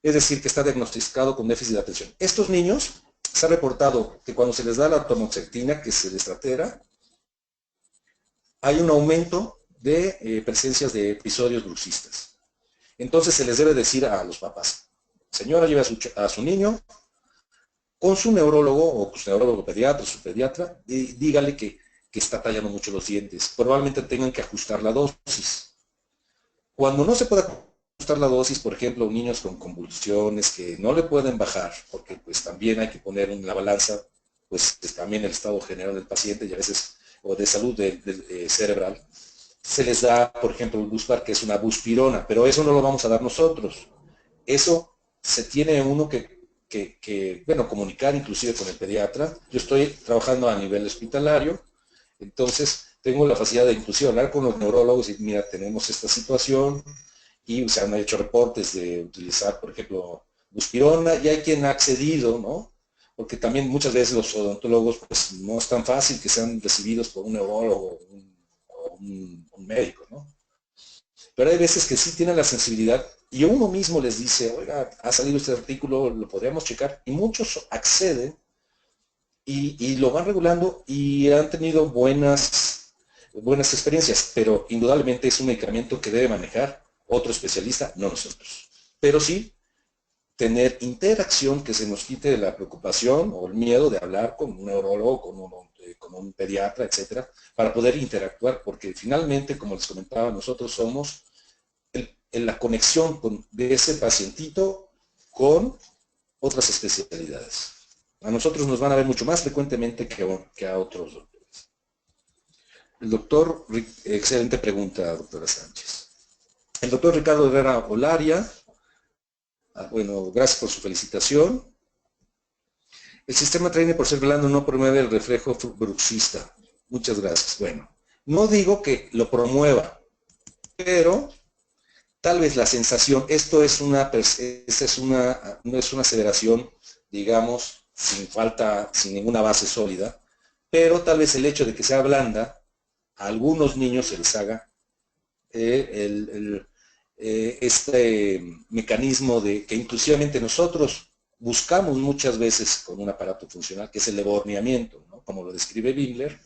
es decir, que está diagnosticado con déficit de atención. Estos niños, se ha reportado que cuando se les da la tamoxetina, que es el Strattera, hay un aumento de presencias de episodios bruxistas. Entonces se les debe decir a los papás: señora, lleve a su niño con su neurólogo o su neurólogo pediatra, su pediatra, y dígale que está tallando mucho los dientes. Probablemente tengan que ajustar la dosis. Cuando no se pueda ajustar la dosis, por ejemplo, niños con convulsiones que no le pueden bajar, porque pues también hay que poner en la balanza pues también el estado general del paciente y a veces, o de salud cerebral, se les da, por ejemplo, el Buspar, que es una buspirona, pero eso no lo vamos a dar nosotros. Eso se tiene uno que bueno, comunicar inclusive con el pediatra. Yo estoy trabajando a nivel hospitalario, entonces tengo la facilidad de inclusive hablar con los neurólogos y: mira, tenemos esta situación, y se han hecho reportes de utilizar, por ejemplo, buspirona, y hay quien ha accedido, ¿no? Porque también muchas veces los odontólogos, pues no es tan fácil que sean recibidos por un neurólogo o un médico, ¿no? Pero hay veces que sí tienen la sensibilidad y uno mismo les dice: oiga, ha salido este artículo, lo podríamos checar, y muchos acceden y lo van regulando y han tenido buenas experiencias, pero indudablemente es un medicamento que debe manejar otro especialista, no nosotros. Pero sí, tener interacción que se nos quite la preocupación o el miedo de hablar con un neurólogo, con un pediatra, etcétera, para poder interactuar, porque finalmente, como les comentaba, nosotros somos en la conexión de ese pacientito con otras especialidades. A nosotros nos van a ver mucho más frecuentemente que a otros doctores. El doctor, excelente pregunta, doctora Sánchez. El doctor Ricardo Herrera Olaria, bueno, gracias por su felicitación. El sistema Trainer por ser blando no promueve el reflejo bruxista. Muchas gracias. Bueno, no digo que lo promueva, pero tal vez la sensación, no es una aseveración, digamos, sin ninguna base sólida, pero tal vez el hecho de que sea blanda, a algunos niños se les haga este mecanismo de que inclusivamente nosotros buscamos muchas veces con un aparato funcional, que es el leborneamiento, ¿no? Como lo describe Bingler,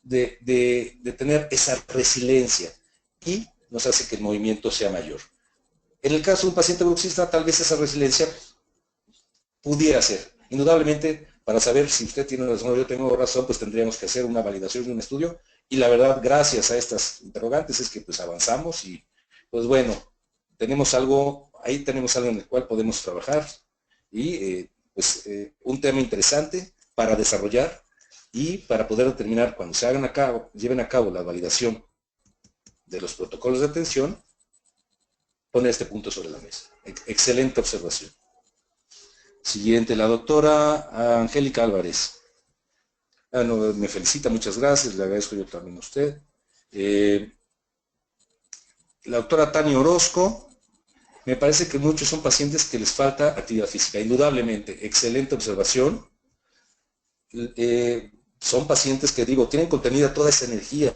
de tener esa resiliencia y nos hace que el movimiento sea mayor. En el caso de un paciente bruxista, tal vez esa resiliencia pudiera ser. Indudablemente, para saber si usted tiene razón o yo tengo razón, pues tendríamos que hacer una validación de un estudio, y la verdad, gracias a estas interrogantes, es que pues avanzamos y pues bueno, tenemos algo en el cual podemos trabajar y un tema interesante para desarrollar y para poder determinar cuando se lleven a cabo la validación de los protocolos de atención, poner este punto sobre la mesa. Excelente observación. Siguiente, la doctora Angélica Álvarez. Me felicita, muchas gracias, le agradezco yo también a usted. La doctora Tania Orozco, me parece que muchos son pacientes que les falta actividad física, indudablemente, excelente observación. Son pacientes que, digo, tienen contenida toda esa energía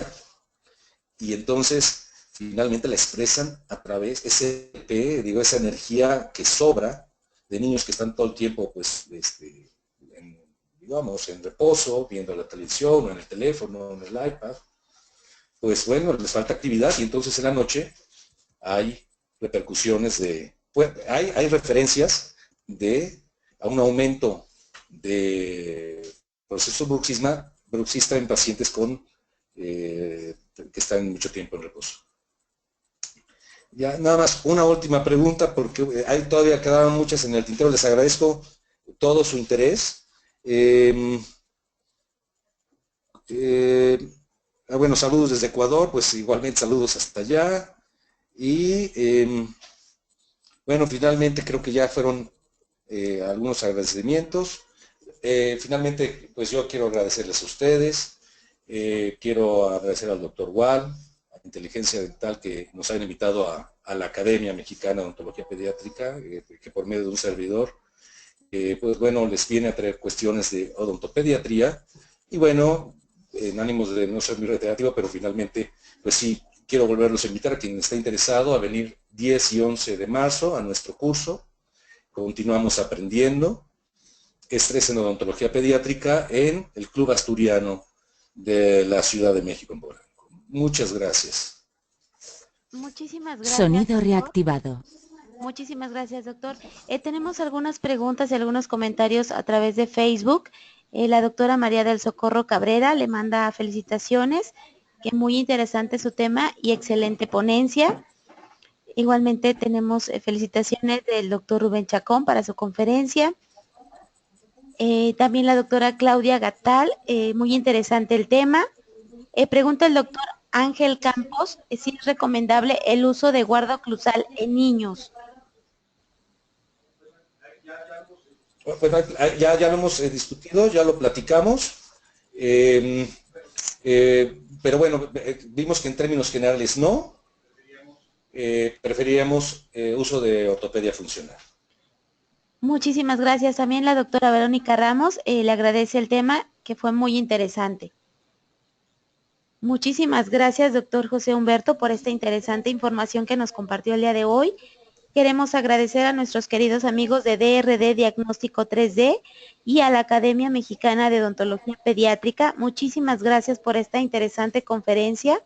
y entonces finalmente la expresan a través, esa energía que sobra de niños que están todo el tiempo, pues, digamos, en reposo, viendo la televisión, o en el teléfono, o en el iPad. Pues bueno, les falta actividad y entonces en la noche hay repercusiones hay referencias a un aumento de proceso bruxista en pacientes que están mucho tiempo en reposo. Ya, nada más, una última pregunta, porque todavía quedaban muchas en el tintero. Les agradezco todo su interés. Bueno, saludos desde Ecuador, pues igualmente saludos hasta allá. Y bueno, finalmente creo que ya fueron algunos agradecimientos. Finalmente, pues yo quiero agradecerles a ustedes. Quiero agradecer al doctor Wall, a Inteligencia Dental, que nos han invitado a la Academia Mexicana de Odontología Pediátrica, que por medio de un servidor, pues bueno, les viene a traer cuestiones de odontopediatría. Y bueno, en ánimos de no ser muy reiterativo, pero finalmente, pues sí, quiero volverlos a invitar a quien esté interesado a venir 10 y 11 de marzo a nuestro curso. Continuamos aprendiendo. Estrés en odontología pediátrica en el Club Asturiano de la Ciudad de México en Polanco. Muchas gracias. Muchísimas gracias. Sonido doctor. reactivado. Muchísimas gracias, doctor. Tenemos algunas preguntas y algunos comentarios a través de Facebook. La doctora María del Socorro Cabrera le manda felicitaciones, que muy interesante su tema y excelente ponencia. Igualmente tenemos felicitaciones del doctor Rubén Chacón para su conferencia. También la doctora Claudia Gatal, muy interesante el tema. Pregunta el doctor Ángel Campos si es recomendable el uso de guarda oclusal en niños. Bueno, ya lo hemos discutido, ya lo platicamos, pero bueno, vimos que en términos generales no, preferiríamos uso de ortopedia funcional. Muchísimas gracias. También la doctora Verónica Ramos le agradece el tema, que fue muy interesante. Muchísimas gracias, doctor José Humberto, por esta interesante información que nos compartió el día de hoy. Queremos agradecer a nuestros queridos amigos de DRD Diagnóstico 3D y a la Academia Mexicana de Odontología Pediátrica. Muchísimas gracias por esta interesante conferencia.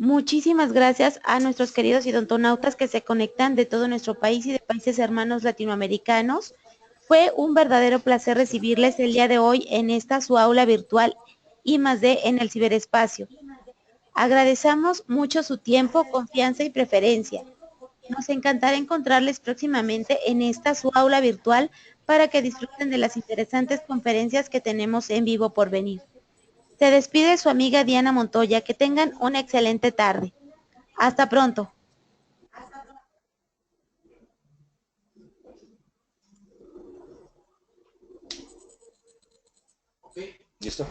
Muchísimas gracias a nuestros queridos idontonautas que se conectan de todo nuestro país y de países hermanos latinoamericanos. Fue un verdadero placer recibirles el día de hoy en esta su aula virtual I+D en el ciberespacio. Agradecemos mucho su tiempo, confianza y preferencia. Nos encantará encontrarles próximamente en esta su aula virtual para que disfruten de las interesantes conferencias que tenemos en vivo por venir. Se despide su amiga Diana Montoya. Que tengan una excelente tarde. Hasta pronto. ¿Listo?